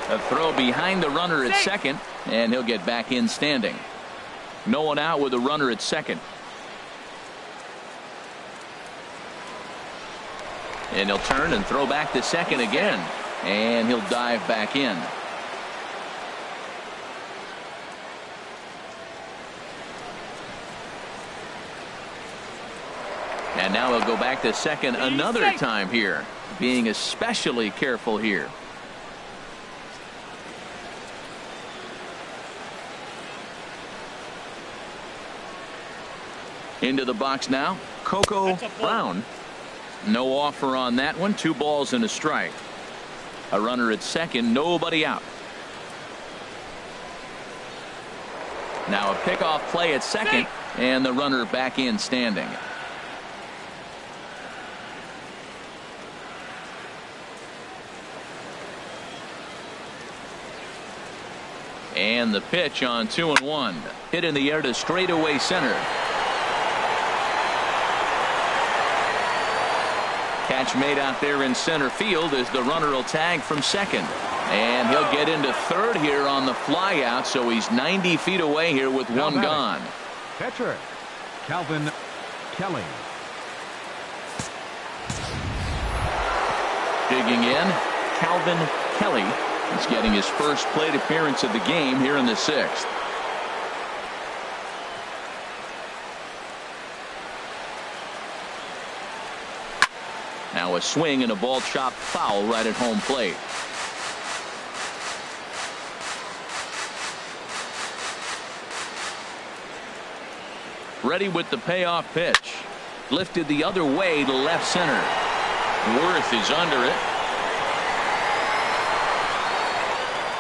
A throw behind the runner at second, and he'll get back in standing. No one out with a runner at second. And he'll turn and throw back to second again, and he'll dive back in. And now he'll go back to second another time here, being especially careful here. Into the box now, Coco Brown. No offer on that one. 2 balls and a strike. A runner at second, nobody out. Now a pickoff play at second, and the runner back in standing. And the pitch on 2-1. Hit in the air to straightaway center. Catch made out there in center field as the runner will tag from second. And he'll get into third here on the fly out, so he's 90 feet away here with one gone. Catcher, Calvin Kelly. Digging in, Calvin Kelly. He's getting his first plate appearance of the game here in the 6th. Now a swing and a ball chopped foul right at home plate. Ready with the payoff pitch. Lifted the other way to left center. Worth is under it.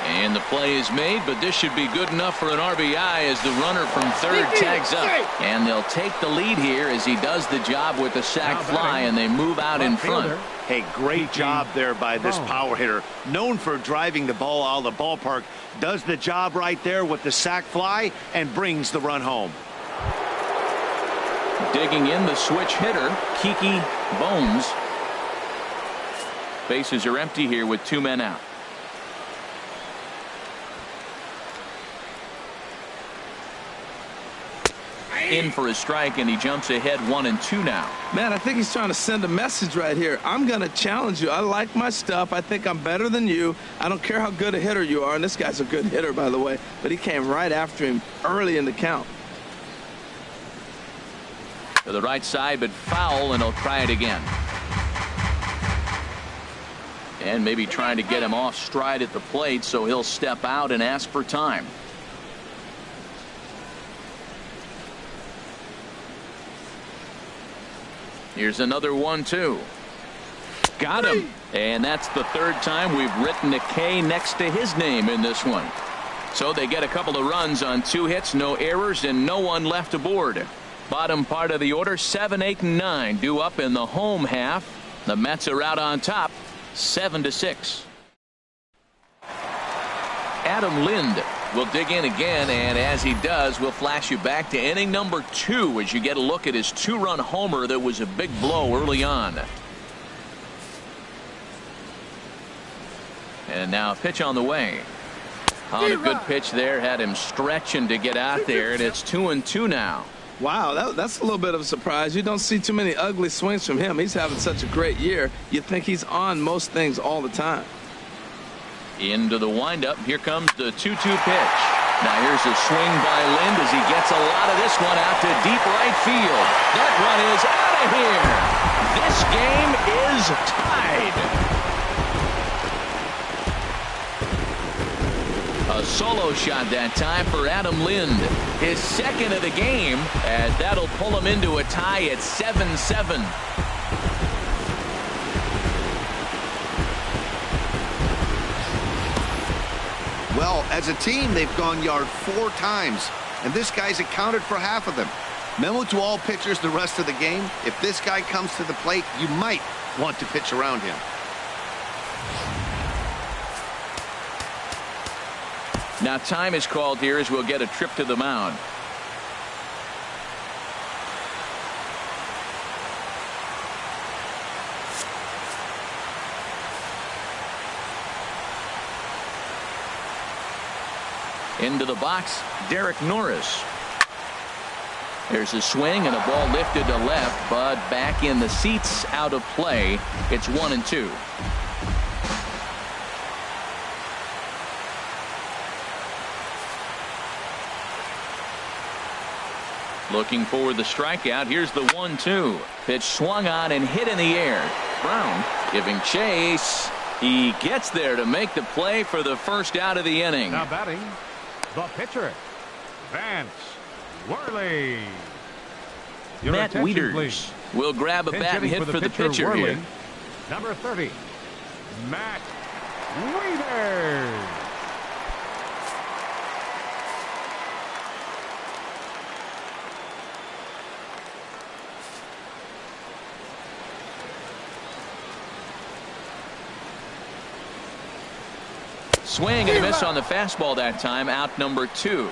And the play is made, but this should be good enough for an RBI as the runner from third tags up. And they'll take the lead here as he does the job with the sac fly, and they move out in front. Hey, great job there by this power hitter. Known for driving the ball out of the ballpark. Does the job right there with the sac fly and brings the run home. Digging in, the switch hitter, Kiki Bones. Bases are empty here with 2 men out. In for a strike, and he jumps ahead 1-2 now. Man, I think he's trying to send a message right here. I'm going to challenge you. I like my stuff. I think I'm better than you. I don't care how good a hitter you are. And this guy's a good hitter, by the way. But he came right after him early in the count. To the right side, but foul, and he'll try it again. And maybe trying to get him off stride at the plate, so he'll step out and ask for time. Here's another 1-2. Got him. And that's the third time we've written a K next to his name in this one. So they get a couple of runs on 2 hits, no errors, and no one left aboard. Bottom part of the order, 7, 8, and 9 due up in the home half. The Mets are out on top, 7-6. Adam Lind will dig in again, and as he does, we'll flash you back to inning number 2 as you get a look at his 2-run homer that was a big blow early on. And now a pitch on the way. On a good pitch there, had him stretching to get out there, and it's 2-2 now. Wow, that's a little bit of a surprise. You don't see too many ugly swings from him. He's having such a great year. You think he's on most things all the time. Into the windup. Here comes the 2-2 pitch. Now here's a swing by Lind as he gets a lot of this one out to deep right field. That run is out of here. This game is tied. A solo shot that time for Adam Lind. His second of the game, and that'll pull him into a tie at 7-7. Well, as a team, they've gone yard 4 times, and this guy's accounted for half of them. Memo to all pitchers the rest of the game: if this guy comes to the plate, you might want to pitch around him. Now time is called here as we'll get a trip to the mound. Into the box, Derek Norris. There's a swing and a ball lifted to left, but back in the seats, out of play. It's 1-2. Looking for the strikeout. Here's the 1-2. Pitch swung on and hit in the air. Brown giving chase. He gets there to make the play for the first out of the inning. Now batting, the pitcher, Vance Worley. Your Matt attention, Wieters please. will grab a Pinch bat and hit for the pitcher Worley, here. Number 30, Matt Wieters. Swing and a miss on the fastball that time. Out number 2.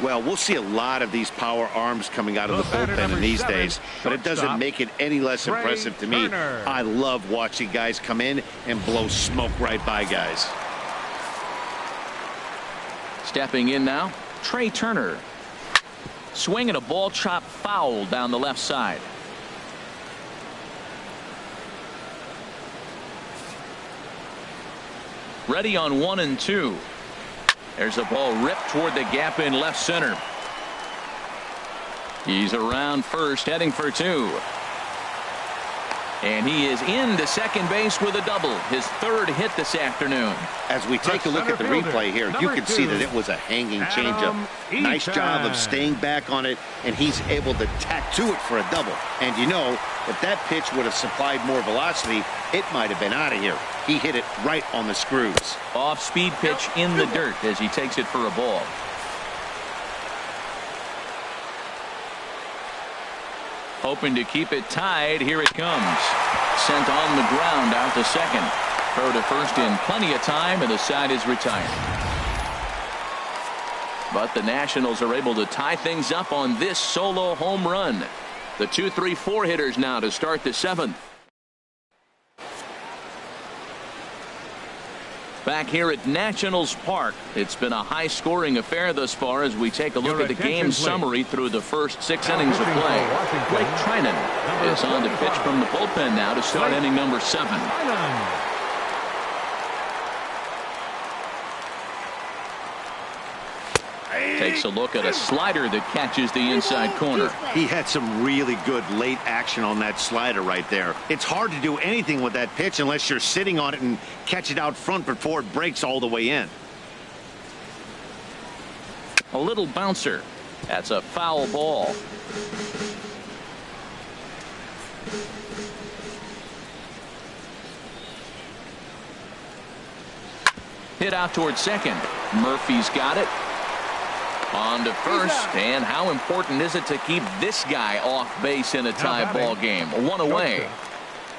Well, we'll see a lot of these power arms coming out of the bullpen in these days, but it doesn't make it any less impressive to me. I love watching guys come in and blow smoke right by guys. Stepping in now, Trey Turner. Swing and a ball chopped foul down the left side. Ready on 1-2. There's a ball ripped toward the gap in left center. He's around first, heading for 2. And he is into second base with a double. His 3rd hit this afternoon. As we take a look at the replay here, you can see that it was a hanging changeup. Nice job of staying back on it, and he's able to tack to it for a double. And you know, if that pitch would have supplied more velocity, it might have been out of here. He hit it right on the screws. Off-speed pitch in the dirt as he takes it for a ball. Hoping to keep it tied. Here it comes. Sent on the ground out to second. Throw to first in plenty of time, and the side is retired. But the Nationals are able to tie things up on this solo home run. The 2-3-4 hitters now to start the 7th. Back here at Nationals Park, it's been a high-scoring affair thus far as we take a look at the game summary through the first 6 innings of play. Blake Trinan is on to pitch from the bullpen now to start inning number 7. Takes a look at a slider that catches the inside corner. He had some really good late action on that slider right there. It's hard to do anything with that pitch unless you're sitting on it and catch it out front before it breaks all the way in. A little bouncer. That's a foul ball. Hit out towards second. Murphy's got it. On to first. And how important is it to keep this guy off base in a tie ball game? One away.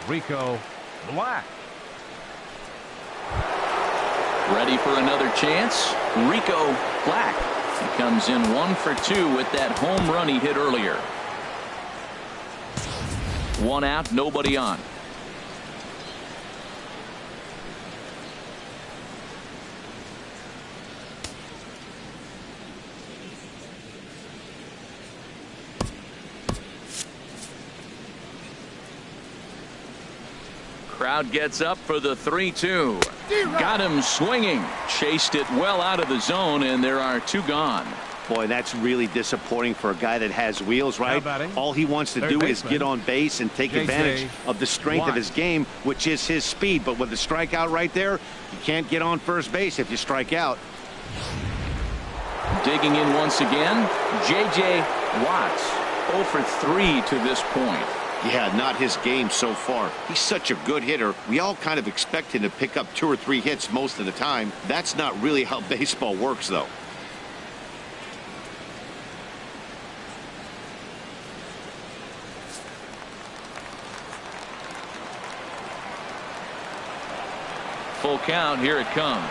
Rico Black. Ready for another chance. Rico Black. He comes in 1 for 2 with that home run he hit earlier. 1 out, nobody on. Crowd gets up for the 3-2. Got him swinging. Chased it well out of the zone, and there are 2 gone. Boy, that's really disappointing for a guy that has wheels, right? All he wants to do is get on base and take advantage of the strength of his game, which is his speed. But with the strikeout right there, you can't get on first base if you strike out. Digging in once again, J.J. Watts. 0 for 3 to this point. Yeah, not his game so far. He's such a good hitter. We all kind of expect him to pick up 2 or 3 hits most of the time. That's not really how baseball works, though. Full count. Here it comes.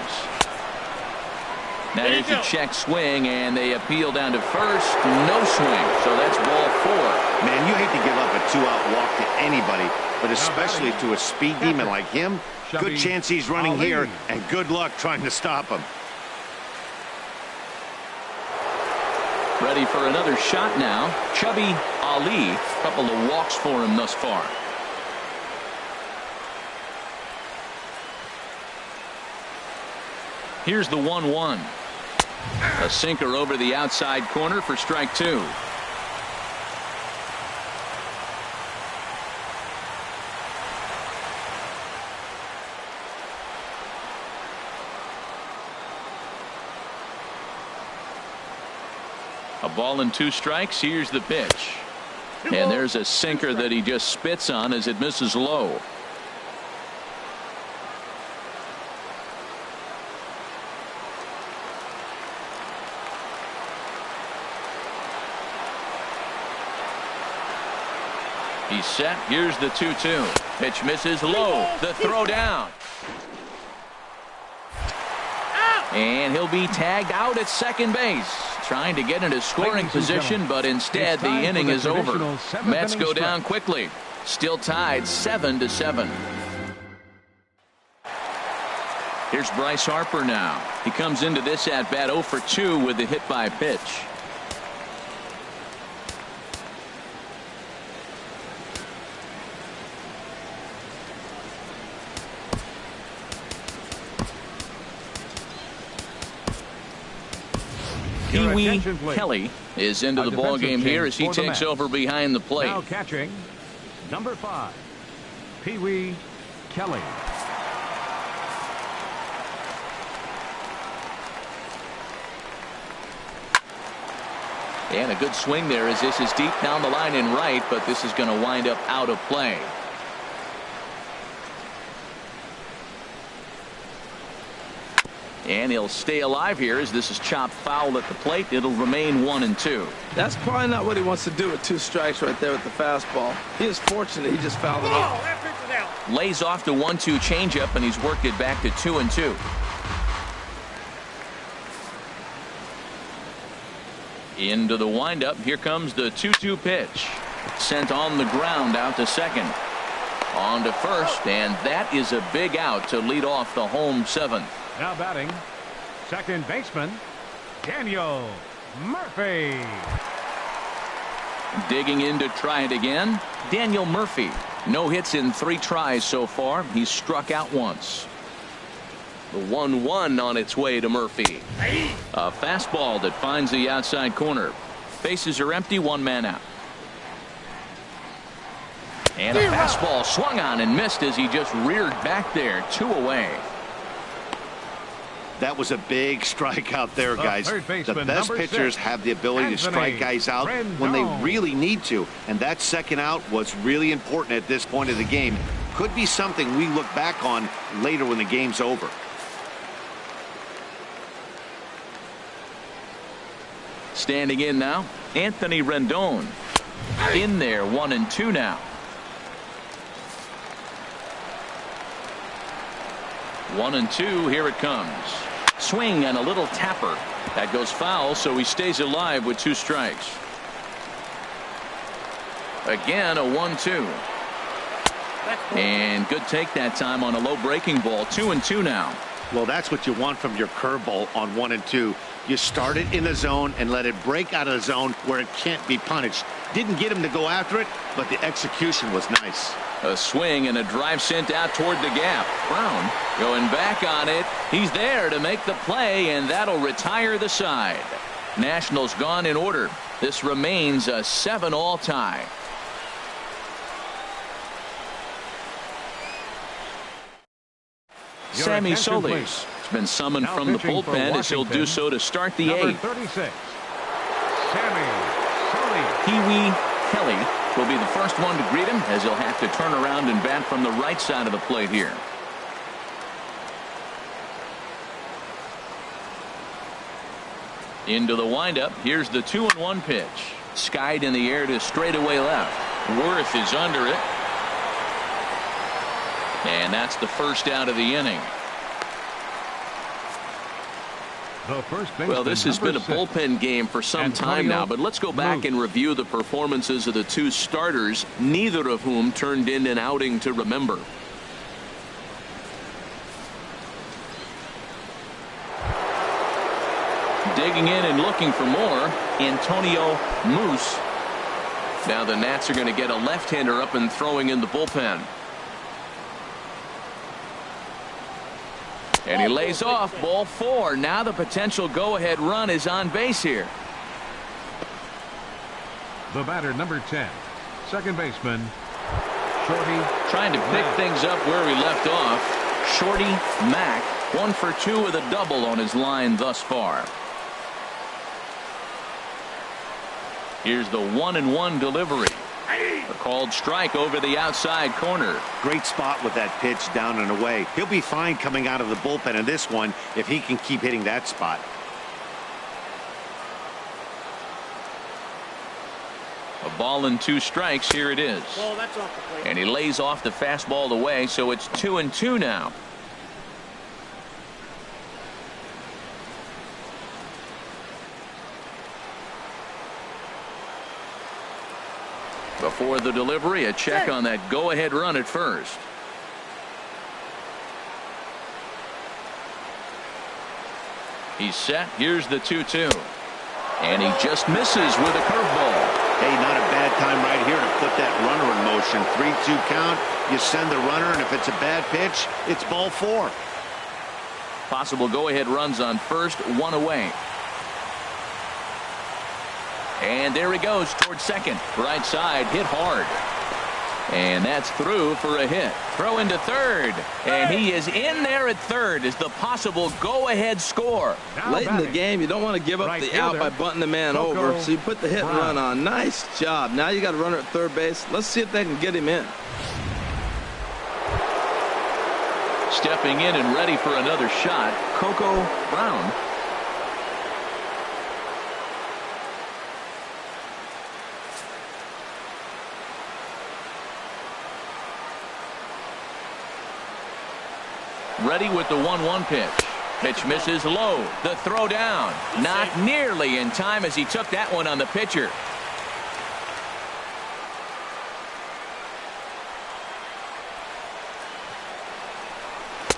Now here's a check swing, and they appeal down to first. No swing, so that's ball 4. Man, you hate to give up a 2-out walk to anybody, but especially to a speed demon like him. Good chance he's running here, and good luck trying to stop him. Ready for another shot now. Chubby Ali. A couple of walks for him thus far. Here's the 1-1. A sinker over the outside corner for strike 2. A ball and 2 strikes. Here's the pitch. And there's a sinker that he just spits on as it misses low. He's set. Here's the 2-2. Pitch misses low. The throw down. And he'll be tagged out at second base. Trying to get into scoring position, but instead the inning is over. Mets go down quickly. Still tied 7-7. Here's Bryce Harper now. He comes into this at bat 0 for 2 with the hit by pitch. Pee-wee Kelly is into the ball game here as he takes over behind the plate. Now catching, number 5, Pee-wee Kelly. And a good swing there as this is deep down the line in right, but this is going to wind up out of play. And he'll stay alive here as this is chopped foul at the plate. It'll remain 1-2. That's probably not what he wants to do with 2 strikes right there with the fastball. He is fortunate he just fouled it off. Lays off the 1-2 changeup, and he's worked it back to 2-2. Into the windup. Here comes the 2-2 pitch. Sent on the ground out to second. On to first, and that is a big out to lead off the home 7th. Now batting, second baseman, Daniel Murphy. Digging in to try it again, Daniel Murphy. No hits in 3 tries so far. He's struck out once. The 1-1 on its way to Murphy. A fastball that finds the outside corner. Bases are empty, one man out. And a fastball swung on and missed as he just reared back there. 2 away. That was a big strikeout there, guys. The best pitchers have the ability to strike guys out when they really need to. And that second out was really important at this point of the game. Could be something we look back on later when the game's over. Standing in now, Anthony Rendon. In there, 1-2 now. 1-2, here it comes. Swing and a little tapper. That goes foul, so he stays alive with 2 strikes. Again, a 1-2. And good take that time on a low breaking ball. 2-2 now. Well, that's what you want from your curveball on 1-2. You start it in the zone and let it break out of the zone where it can't be punished. Didn't get him to go after it, but the execution was nice. A swing and a drive sent out toward the gap. Brown going back on it. He's there to make the play, and that'll retire the side. Nationals gone in order. This remains a 7-all tie. Sammy Solis has been summoned Now from the pitching for bullpen as he'll do Washington, so to start the Number 8th. 36, Sammy Solis. Pee-wee Kelly will be the first one to greet him as he'll have to turn around and bat from the right side of the plate here. Into the windup. Here's the 2-1 pitch. Skied in the air to straightaway left. Worth is under it. And that's the first out of the inning. Well, this has been a bullpen game for some time now, but let's go back and review the performances of the 2 starters, neither of whom turned in an outing to remember. Digging in and looking for more, Antonio Moose. Now the Nats are going to get a left-hander up and throwing in the bullpen. And he lays off, ball 4. Now the potential go-ahead run is on base here. The batter, number 10, second baseman, Shorty. Trying to pick things up where he left off. Shorty Mack, 1 for 2 with a double on his line thus far. Here's the 1-1 delivery. A called strike over the outside corner. Great spot with that pitch down and away. He'll be fine coming out of the bullpen in this one if he can keep hitting that spot. A ball and 2 strikes. Here it is. And he lays off the fastball away, so it's 2-2 now. Before the delivery, a check on that go-ahead run at first. He's set. Here's the 2-2. And he just misses with a curveball. Hey, not a bad time right here to put that runner in motion. 3-2 count. You send the runner, and if it's a bad pitch, it's ball 4. Possible go-ahead runs on first, 1 away. And there he goes towards second. Right side, hit hard. And that's through for a hit. Throw into third. And he is in there at third as the possible go-ahead score. Late in the game, you don't want to give up the out by bunting the man over. So you put the hit and run on. Nice job. Now you got a runner at third base. Let's see if they can get him in. Stepping in and ready for another shot, Coco Brown. Ready with the 1-1 pitch. Pitch misses low. The throw down. Not nearly in time as he took that one on the pitcher.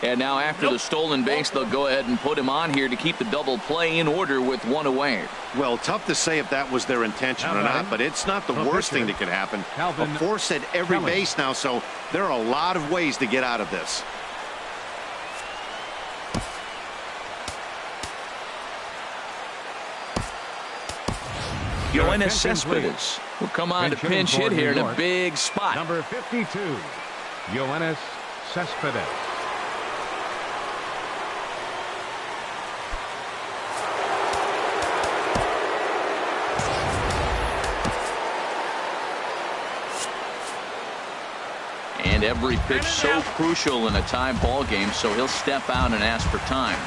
And now after the stolen base, they'll go ahead and put him on here to keep the double play in order with 1 away. Well, tough to say if that was their intention or not, but it's not the worst thing that could happen. A force at every base now, so there are a lot of ways to get out of this. Yoenis Cespedes will come on to pinch hit here in a big spot. Number 52, Yoenis Cespedes. And every pitch so crucial in a tie ball game, so he'll step out and ask for time.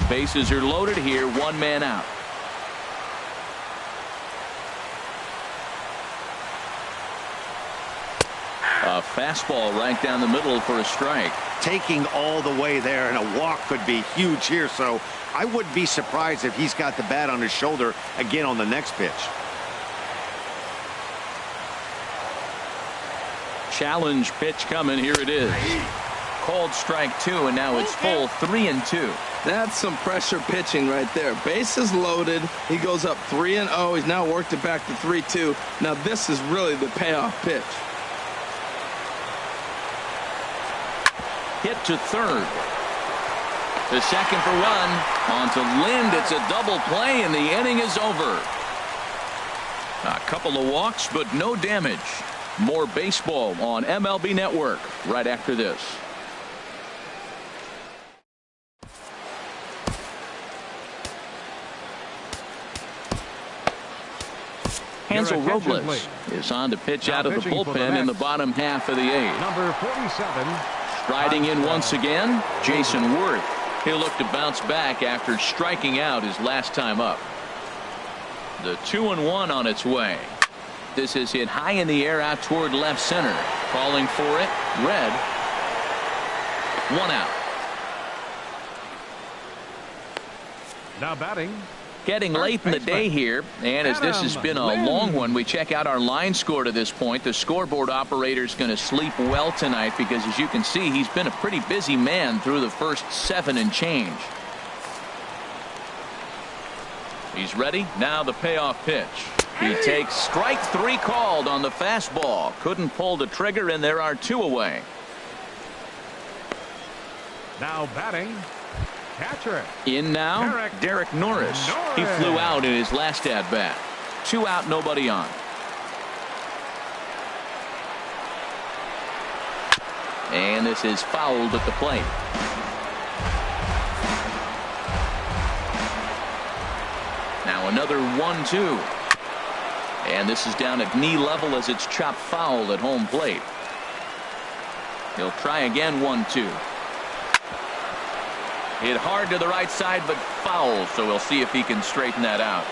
Bases are loaded here, one man out. A fastball right down the middle for a strike. Taking all the way there, and a walk could be huge here, so I wouldn't be surprised if he's got the bat on his shoulder again on the next pitch. Challenge pitch coming. Here it is. Called strike two, and now it's full 3-2. That's some pressure pitching right there. Bases loaded. He goes up 3-0. He's now worked it back to 3-2. Now this is really the payoff pitch. Hit to third. The second for one. On to Lind. It's a double play, and the inning is over. A couple of walks, but no damage. More baseball on MLB Network right after this. Hansel Robles is on to pitch out of the bullpen in the bottom half of the eighth. Number 47. Striding in once again, Jason Worth. He'll look to bounce back after striking out his last time up. The 2-1 on its way. This is hit high in the air out toward left center. Calling for it. Red. One out. Now batting. Getting late in the day here, and as this has been a long one, we check out our line score to this point. The scoreboard operator's going to sleep well tonight because, as you can see, he's been a pretty busy man through the first 7 and change. He's ready. Now the payoff pitch. He takes strike 3 called on the fastball. Couldn't pull the trigger, and there are 2 away. Now batting. Catcher. In now, Derek Norris. He flew out in his last at bat. 2 out, nobody on. And this is fouled at the plate. Now another 1-2. And this is down at knee level as it's chopped foul at home plate. He'll try again. 1-2. Hit hard to the right side, but foul, so we'll see if he can straighten that out.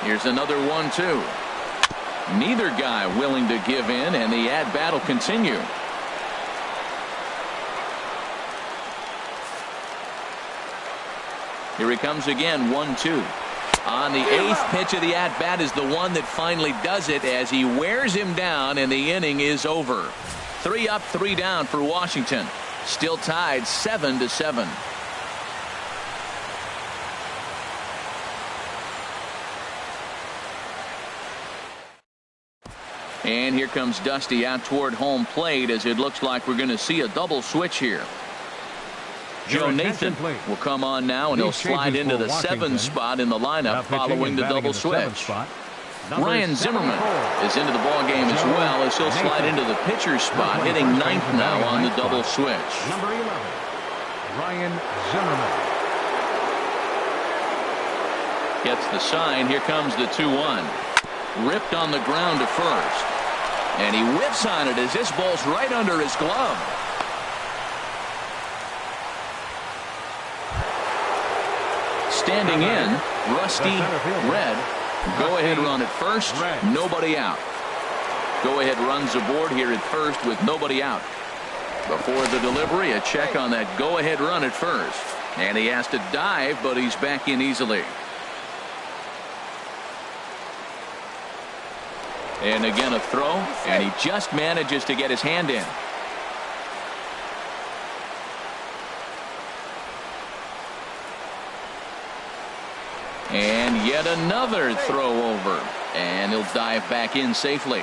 Here's another 1-2. Neither guy willing to give in, and the at-bat will continue. Here he comes again. 1-2. On the 8th pitch of the at-bat is the one that finally does it as he wears him down, and the inning is over. 3 up, 3 down for Washington. Still tied 7-7. And here comes Dusty out toward home plate as it looks like we're going to see a double switch here. Joe Nathan will come on now, and he'll slide into the 7th spot in the lineup following the double switch. Ryan Zimmerman is into the ball game as well as he'll slide into the pitcher's spot, hitting 9th now on the double switch. Number 11, Ryan Zimmerman. Gets the sign. Here comes the 2-1. Ripped on the ground to first. And he whips on it as this ball's right under his glove. Standing in, Rusty Red. Go-ahead run at first, nobody out. Go-ahead runs aboard here at first with nobody out. Before the delivery, a check on that go-ahead run at first. And he has to dive, but he's back in easily. And again a throw, and he just manages to get his hand in. And yet another throw over, and he'll dive back in safely.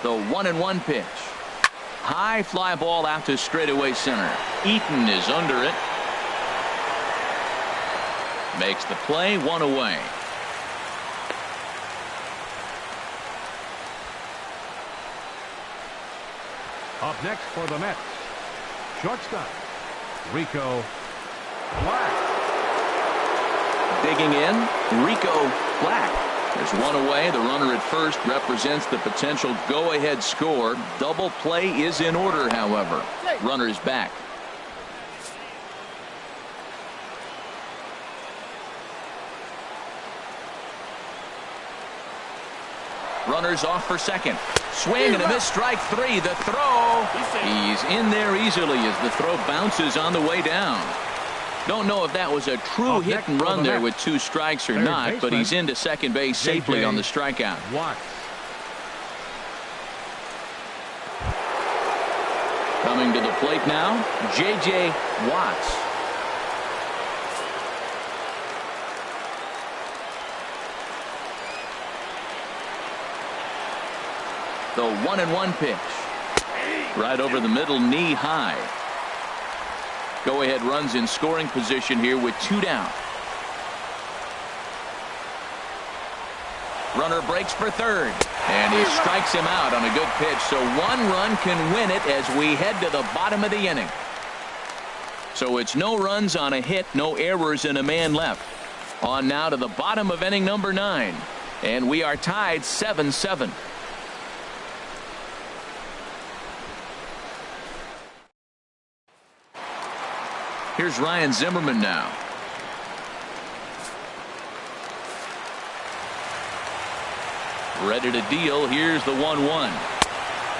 The 1-1 pitch. High fly ball out to straightaway center. Eaton is under it. Makes the play, 1 away. Up next for the Mets, shortstop, Rico Black. Digging in, Rico Black. There's 1 away. The runner at first represents the potential go-ahead score. Double play is in order, however. Runner's back. Runners off for second. Swing and a miss, strike 3. The throw. He's in there easily as the throw bounces on the way down. Don't know if that was a true hit and run there with 2 strikes or not, but he's into second base safely on the strikeout. Coming to the plate now, J.J. Watts. The 1-1 pitch. Right over the middle, knee high. Go-ahead runs in scoring position here with 2 down. Runner breaks for third, and he strikes him out on a good pitch. So 1 run can win it as we head to the bottom of the inning. So it's no runs on a hit, no errors, and a man left. On now to the bottom of inning number 9, and we are tied 7-7. Here's Ryan Zimmerman now. Ready to deal. Here's the 1-1.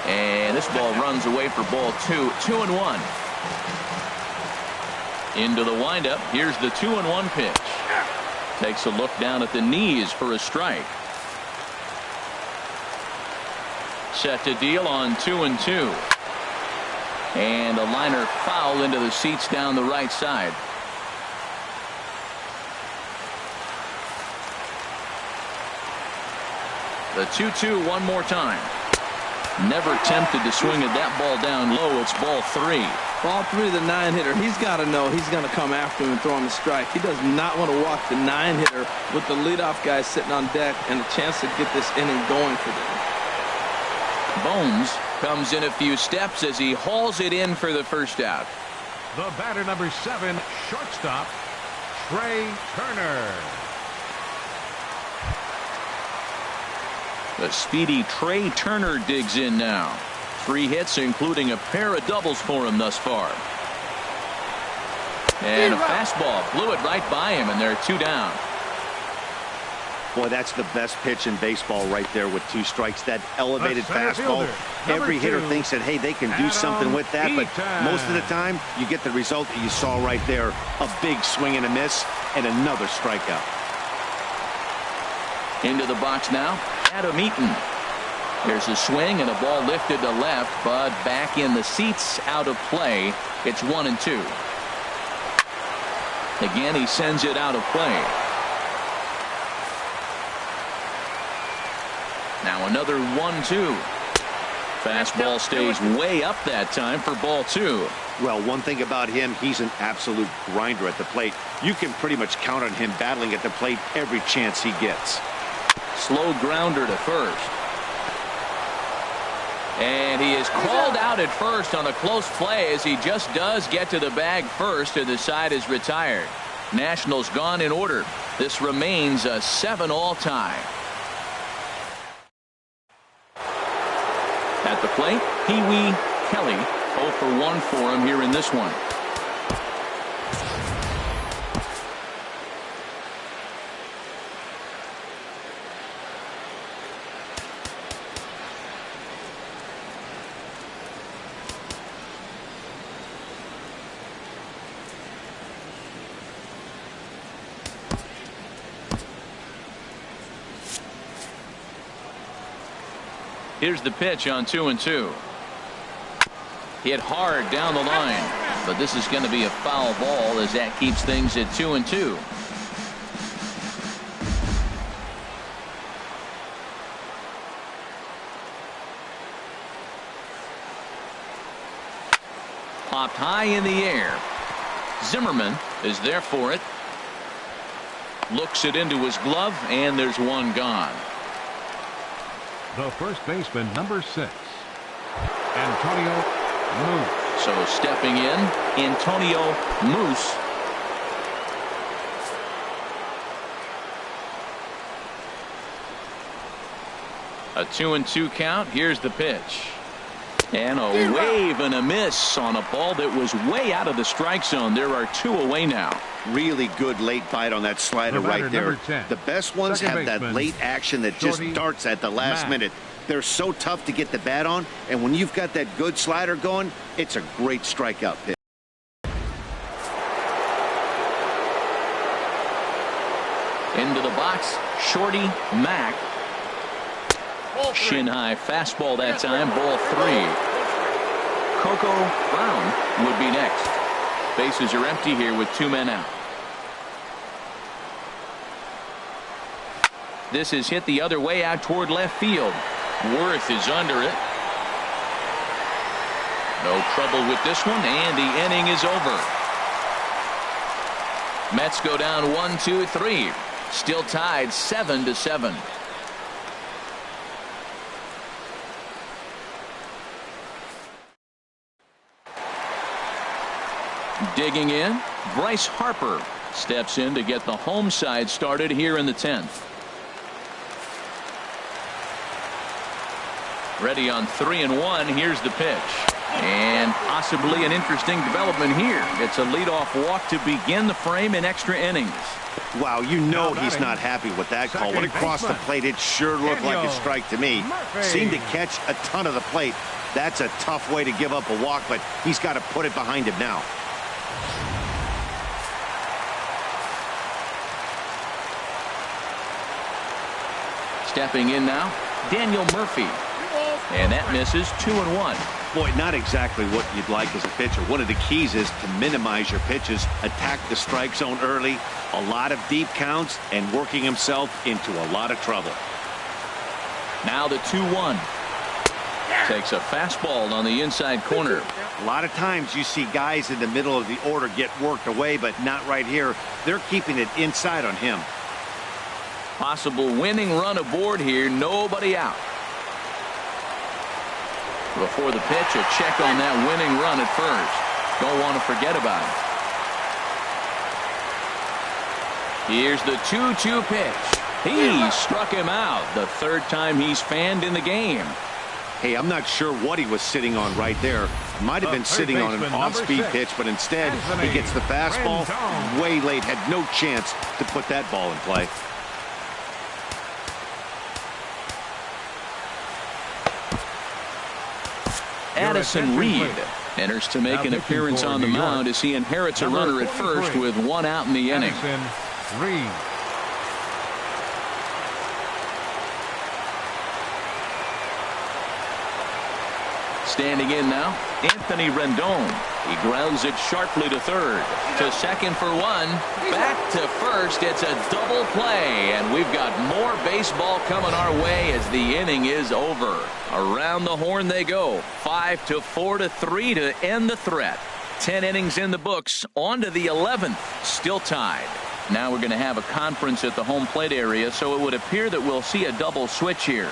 And this ball runs away for ball 2. 2-1. Into the windup. Here's the 2-1 pitch. Takes a look down at the knees for a strike. Set to deal on 2-2. And a liner foul into the seats down the right side. The 2-2 one more time. Never tempted to swing at that ball down low. It's ball 3. Ball 3, the 9-hitter. He's got to know he's going to come after him and throw him a strike. He does not want to walk the 9-hitter with the leadoff guy sitting on deck and a chance to get this inning going for them. Bones comes in a few steps as he hauls it in for the first out. The batter, number 7, shortstop, Trey Turner. The speedy Trey Turner digs in now. 3 hits, including a pair of doubles for him thus far. And a fastball blew it right by him, and they're 2 down. Boy, that's the best pitch in baseball right there with 2 strikes. That elevated fastball. Every hitter thinks that, hey, they can do something with that, but most of the time you get the result that you saw right there. A big swing and a miss and another strikeout. Into the box now, Adam Eaton. There's a swing and a ball lifted to left, but back in the seats, out of play. It's 1-2. Again, he sends it out of play. Now another 1-2. Fastball stays way up that time for ball 2. Well, one thing about him, he's an absolute grinder at the plate. You can pretty much count on him battling at the plate every chance he gets. Slow grounder to first. And he is called out at first on a close play as he just does get to the bag first, and the side is retired. Nationals gone in order. This remains a 7-all tie. At the plate, Pee-wee Kelly, 0 for 1 for him here in this one. Here's the pitch on 2-2. Hit hard down the line, but this is going to be a foul ball as that keeps things at 2-2. Popped high in the air. Zimmerman is there for it. Looks it into his glove, and there's one gone. The first baseman, number 6, Antonio Moose. So stepping in, Antonio Moose. A 2-2 count. Here's the pitch. And a wave and a miss on a ball that was way out of the strike zone. There are 2 away now. Really good late bite on that slider right there. 10, the best ones have that late action that just darts at the last minute. They're so tough to get the bat on, and when you've got that good slider going, it's a great strikeout pitch. Into the box, Shorty Mack. Shin high fastball that time, ball 3. Coco Brown would be next. Bases are empty here with 2 men out. This is hit the other way out toward left field. Worth is under it. No trouble with this one, and the inning is over. Mets go down 1-2-3. Still tied 7-7. Digging in, Bryce Harper steps in to get the home side started here in the 10th. Ready on 3-1. Here's the pitch. And possibly an interesting development here. It's a leadoff walk to begin the frame in extra innings. Wow, you know he's not happy with that call. When it crossed the plate, it sure looked like a strike to me. Seemed to catch a ton of the plate. That's a tough way to give up a walk, but he's got to put it behind him now. Stepping in now, Daniel Murphy. And that misses. 2-1. Boy, not exactly what you'd like as a pitcher. One of the keys is to minimize your pitches, attack the strike zone early, a lot of deep counts, and working himself into a lot of trouble. Now the 2-1. Takes a fastball on the inside corner. A lot of times you see guys in the middle of the order get worked away, but not right here. They're keeping it inside on him. Possible winning run aboard here. Nobody out. Before the pitch, a check on that winning run at first. Don't want to forget about it. Here's the 2-2 pitch. He struck him out. The 3rd time he's fanned in the game. Hey, I'm not sure what he was sitting on right there. Might have been sitting on an off-speed pitch, but instead he gets the fastball way late. Had no chance to put that ball in play. Addison Reed enters to make an appearance on the mound as he inherits a runner at first with 1 out in the inning. Reed. Standing in now, Anthony Rendon. He grounds it sharply to 3rd. To 2nd for 1. Back to 1st. It's a double play, and we've got more baseball coming our way as the inning is over. Around the horn they go. 5-4-3 to end the threat. 10 innings in the books. On to the 11th. Still tied. Now we're going to have a conference at the home plate area, so it would appear that we'll see a double switch here.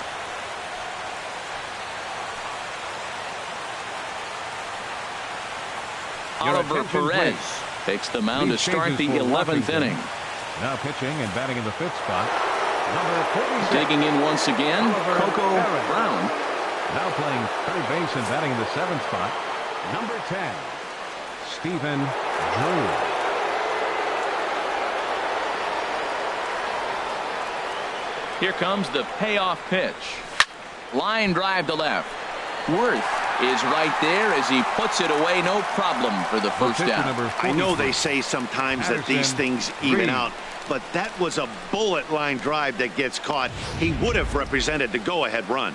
Oliver Perez takes the mound to start the 11th inning. Now pitching and batting in the 5th spot, number 46. Digging in once again, Coco Brown. Now playing third base and batting in the 7th spot, number 10, Stephen Drew. Here comes the payoff pitch. Line drive to left. Worth is right there as he puts it away. No problem for the first down. I know they say sometimes that these things even out, but that was a bullet line drive that gets caught. He would have represented the go-ahead run.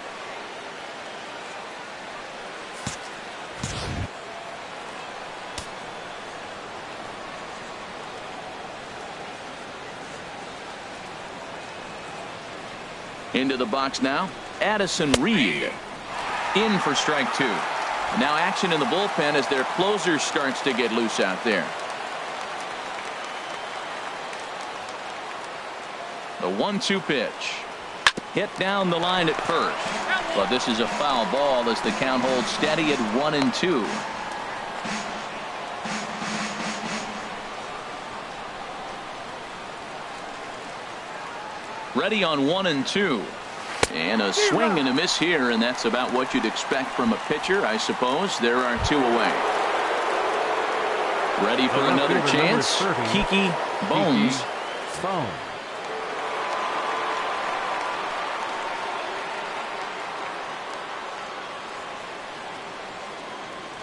Into the box now, Addison Reed. In for strike 2. Now action in the bullpen as their closer starts to get loose out there. The 1-2 pitch. Hit down the line at first. But this is a foul ball as the count holds steady at 1-2. Ready on 1-2. And a swing and a miss here, and that's about what you'd expect from a pitcher, I suppose. There are 2 away. Ready for another chance. Kiki Bones.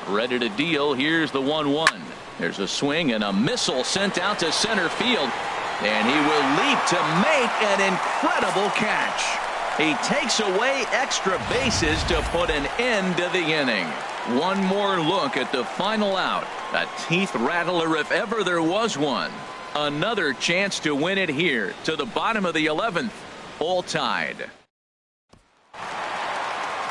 Ready to deal. Here's the 1-1. There's a swing and a missile sent out to center field. And he will leap to make an incredible catch. He takes away extra bases to put an end to the inning. One more look at the final out. A teeth rattler if ever there was one. Another chance to win it here to the bottom of the 11th. All tied.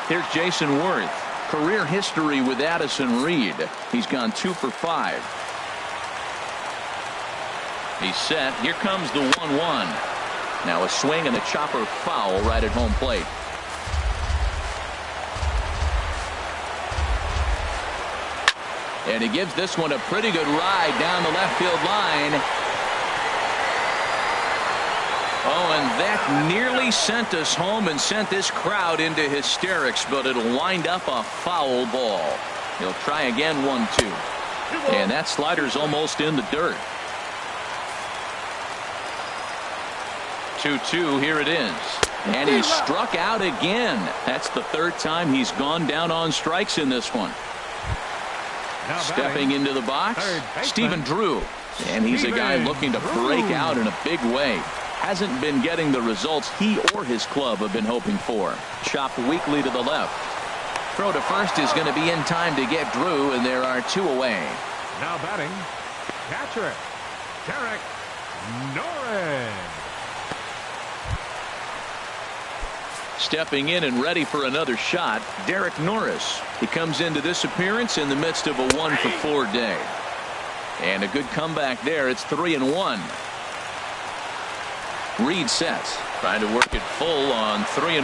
Here's Jason Worth. Career history with Addison Reed. He's gone 2 for 5. He's set. Here comes the 1-1. Now a swing and a chopper foul right at home plate. And he gives this one a pretty good ride down the left field line. Oh, and that nearly sent us home and sent this crowd into hysterics, but it'll wind up a foul ball. He'll try again, 1-2. And that slider's almost in the dirt. 2-2, here it is. And he struck out again. That's the 3rd time he's gone down on strikes in this one. Stepping into the box, Stephen Drew. And he's a guy looking to break out in a big way. Hasn't been getting the results he or his club have been hoping for. Chopped weakly to the left. Throw to first is going to be in time to get Drew, and there are 2 away. Now batting, catcher, Derek Norris. Stepping in and ready for another shot, Derek Norris. He comes into this appearance in the midst of a 1 for 4 day. And a good comeback there. It's 3-1. Reed sets, trying to work it full on 3-1.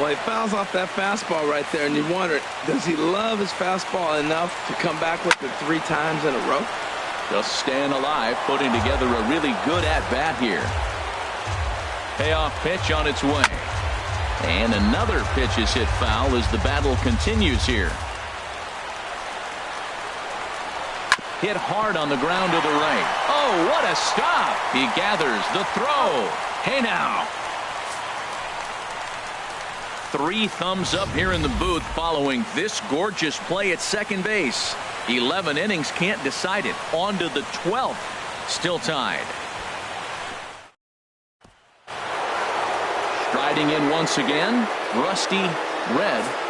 Well, he fouls off that fastball right there, and you wonder, does he love his fastball enough to come back with it 3 times in a row? Just staying alive, putting together a really good at-bat here. Payoff pitch on its way. And another pitch is hit foul as the battle continues here. Hit hard on the ground to the right. Oh, what a stop. He gathers the throw. Hey now. 3 thumbs up here in the booth following this gorgeous play at second base. 11 innings, can't decide it. On to the 12th. Still tied. Striding in once again, Rusty Red.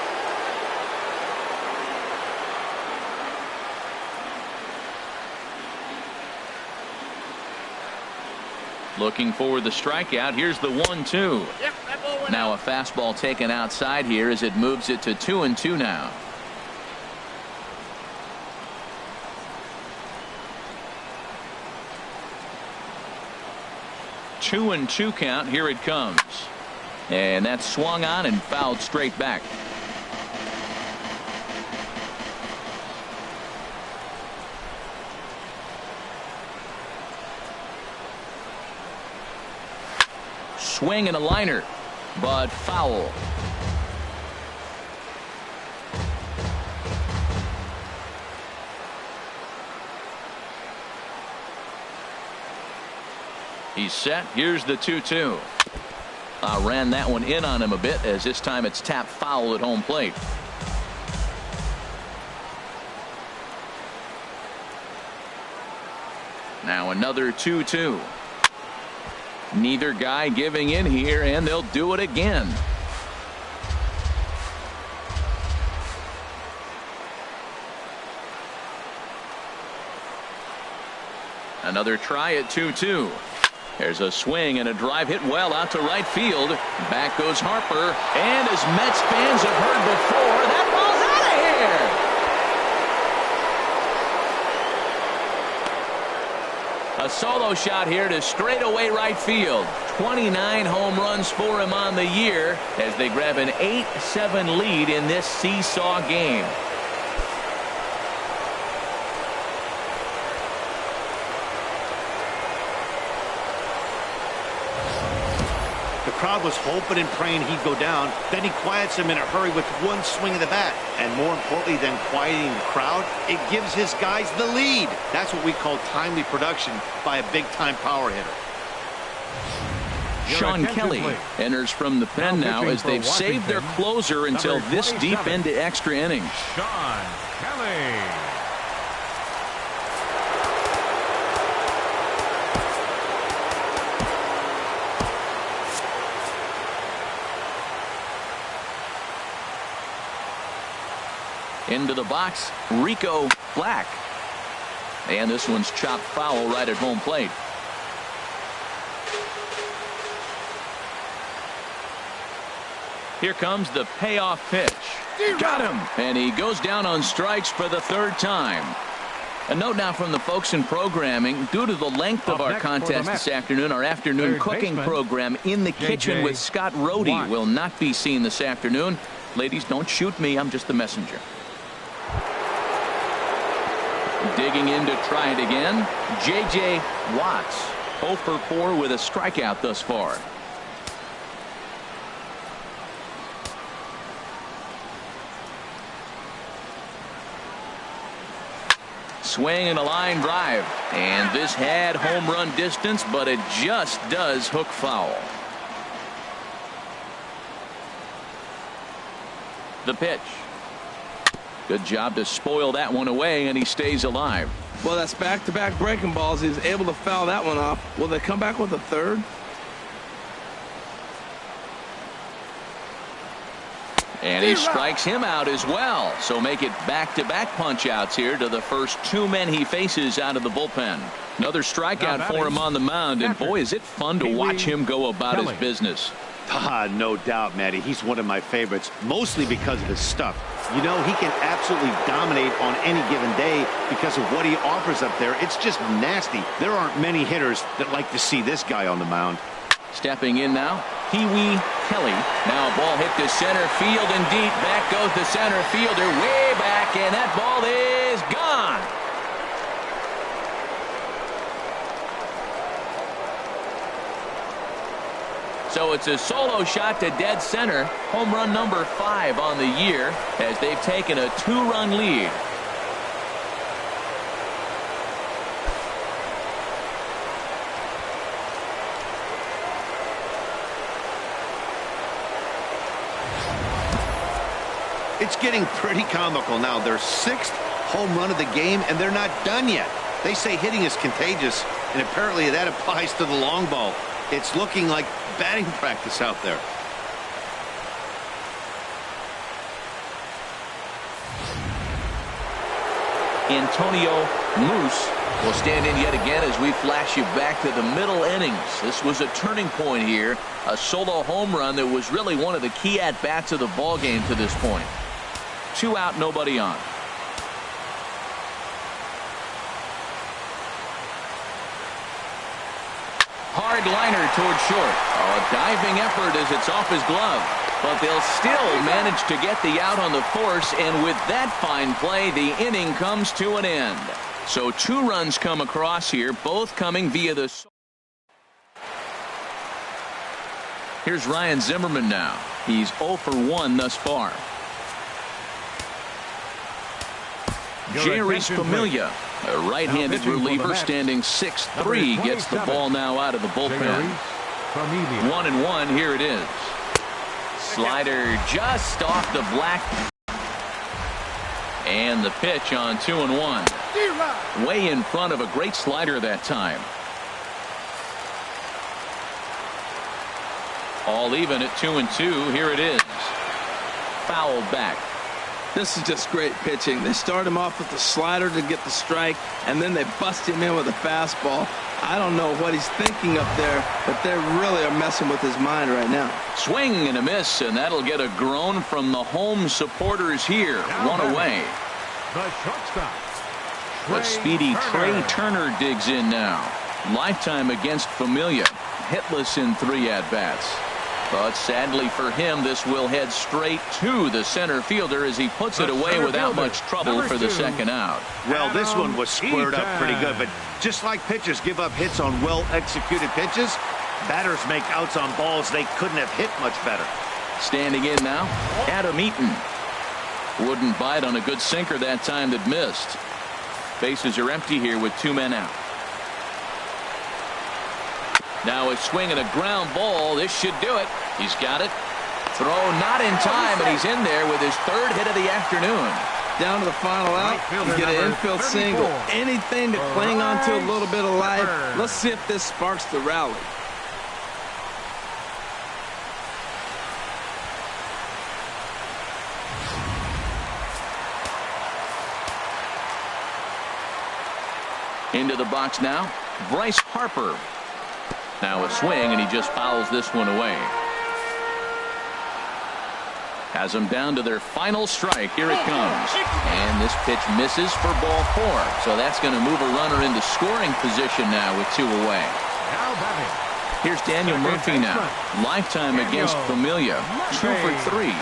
Looking for the strikeout. Here's the 1-2. Now a fastball taken outside here as it moves it to 2-2 now. Two and 2 count. Here it comes. And that's swung on and fouled straight back. Swing and a liner, but foul. He's set. Here's the 2-2. Ran that one in on him a bit, as this time it's tapped foul at home plate. Now another 2-2. Neither guy giving in here, and they'll do it again. Another try at 2-2. There's a swing and a drive hit well out to right field. Back goes Harper, and as Mets fans have heard before, that ball's out of solo shot here to straightaway right field. 29 home runs for him on the year as they grab an 8-7 lead in this seesaw game. The crowd was hoping and praying he'd go down. Then he quiets him in a hurry with one swing of the bat. And more importantly than quieting the crowd, it gives his guys the lead. That's what we call timely production by a big-time power hitter. Sean Kelly enters from the pen now as they've saved their closer until this deep into extra innings. Sean Kelly. Into the box, Rico Black. And this one's chopped foul right at home plate. Here comes the payoff pitch. Got him! And he goes down on strikes for the third time. A note now from the folks in programming. Due to the length of our contest this afternoon, our afternoon cooking program In the Kitchen with Scott Rohde will not be seen this afternoon. Ladies, don't shoot me. I'm just the messenger. Digging in to try it again, J.J. Watts, 0 for 4 with a strikeout thus far. Swing and a line drive, and this had home run distance, but it just does hook foul. The pitch. Good job to spoil that one away, and he stays alive. Well, that's back-to-back breaking balls. He's able to foul that one off. Will they come back with a third? And he strikes him out as well. So make it back-to-back punch-outs here to the first two men he faces out of the bullpen. Another strikeout for him on the mound, and boy, is it fun to watch him go about his business. No doubt, Matty. He's one of my favorites, mostly because of his stuff. You know, he can absolutely dominate on any given day because of what he offers up there. It's just nasty. There aren't many hitters that like to see this guy on the mound. Stepping in now, Pee-wee Kelly. Now a ball hit to center field and deep. Back goes the center fielder way back, and that ball is gone. So it's a solo shot to dead center. Home run number 5 on the year as they've taken a 2-run lead. It's getting pretty comical now. Their 6th home run of the game, and they're not done yet. They say hitting is contagious, and apparently that applies to the long ball. It's looking like batting practice out there. Antonio Moose will stand in yet again as we flash you back to the middle innings. This was a turning point here. A solo home run that was really one of the key at-bats of the ball game to this point. 2 out, nobody on. Hard liner toward short. A diving effort as it's off his glove. But they'll still manage to get the out on the force, and with that fine play, the inning comes to an end. So 2 runs come across here, both coming via the... Here's Ryan Zimmerman now. He's 0 for 1 thus far. Jerry's Familia, a right-handed reliever standing 6'3", gets the ball now out of the bullpen. 1-1, here it is. Slider just off the black. And the pitch on 2-1. Way in front of a great slider that time. All even at 2-2. Here it is. Fouled back. This is just great pitching. They start him off with the slider to get the strike, and then they bust him in with a fastball. I don't know what he's thinking up there, but they really are messing with his mind right now. Swing and a miss, and that'll get a groan from the home supporters here. 1 away. The shortstop. But speedy Trey Turner digs in now. Lifetime against Familia. Hitless in 3 at-bats. But sadly for him, this will head straight to the center fielder as he puts it away without much trouble for the second out. Well, this one was squared up pretty good, but just like pitchers give up hits on well-executed pitches, batters make outs on balls they couldn't have hit much better. Standing in now, Adam Eaton. Wouldn't bite on a good sinker that time that missed. Bases are empty here with 2 men out. Now a swing and a ground ball. This should do it. He's got it. Throw not in time, and he's in there with his 3rd hit of the afternoon. Down to the final out. You get an infield single. Anything to cling on to a little bit of life. Let's see if this sparks the rally. Into the box now, Bryce Harper. Now a swing, and he just fouls this one away. Has them down to their final strike. Here it comes. And this pitch misses for ball 4. So that's going to move a runner into scoring position now with 2 away. Here's Daniel Murphy now. Lifetime against Familia. 2 for 3.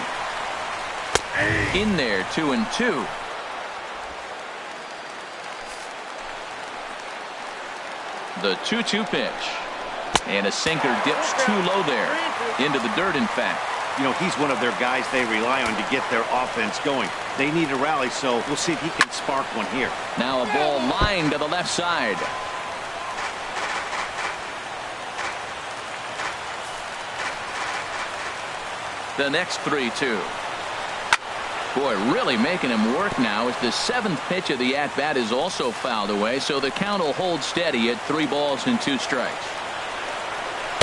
In there, 2-2. The 2-2 pitch. And a sinker dips too low there. Into the dirt, in fact. You know, he's one of their guys they rely on to get their offense going. They need a rally, so we'll see if he can spark one here. Now a ball lined to the left side. The next 3-2. Boy, really making him work now as the 7th pitch of the at-bat is also fouled away, so the count will hold steady at 3 balls and 2 strikes.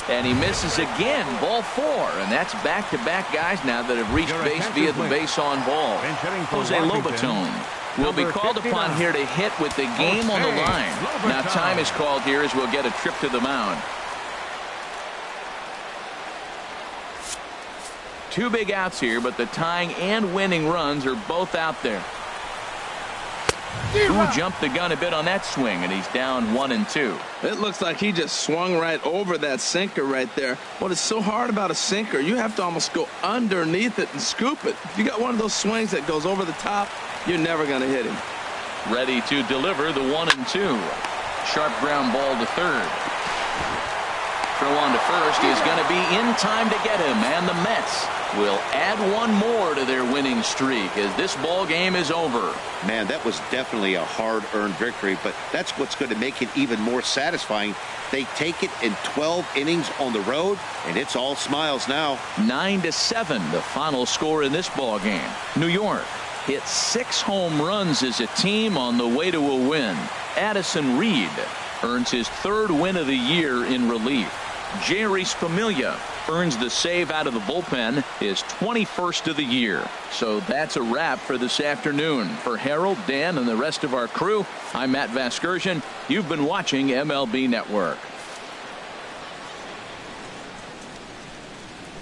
And he misses again, ball 4, and that's back-to-back guys now that have reached base via the base on ball. Jose Lobaton will be called upon here to hit with the game on the line. Now time is called here as we'll get a trip to the mound. 2 big outs here, but the tying and winning runs are both out there. Who jumped the gun a bit on that swing, and he's down 1-2. It looks like he just swung right over that sinker right there. What is so hard about a sinker, you have to almost go underneath it and scoop it. If you got one of those swings that goes over the top, you're never going to hit him. Ready to deliver the 1-2. Sharp ground ball to third. Throw on to first is going to be in time to get him, and the Mets will add 1 more to their winning streak as this ball game is over. Man, that was definitely a hard-earned victory, but that's what's going to make it even more satisfying. They take it in 12 innings on the road, and it's all smiles now. 9-7, the final score in this ball game. New York hit 6 home runs as a team on the way to a win. Addison Reed earns his 3rd win of the year in relief. Jeurys Familia earns the save out of the bullpen, his 21st of the year. So that's a wrap for this afternoon. For Harold, Dan, and the rest of our crew, I'm Matt Vasgersian. You've been watching MLB Network.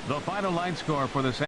The final line score for this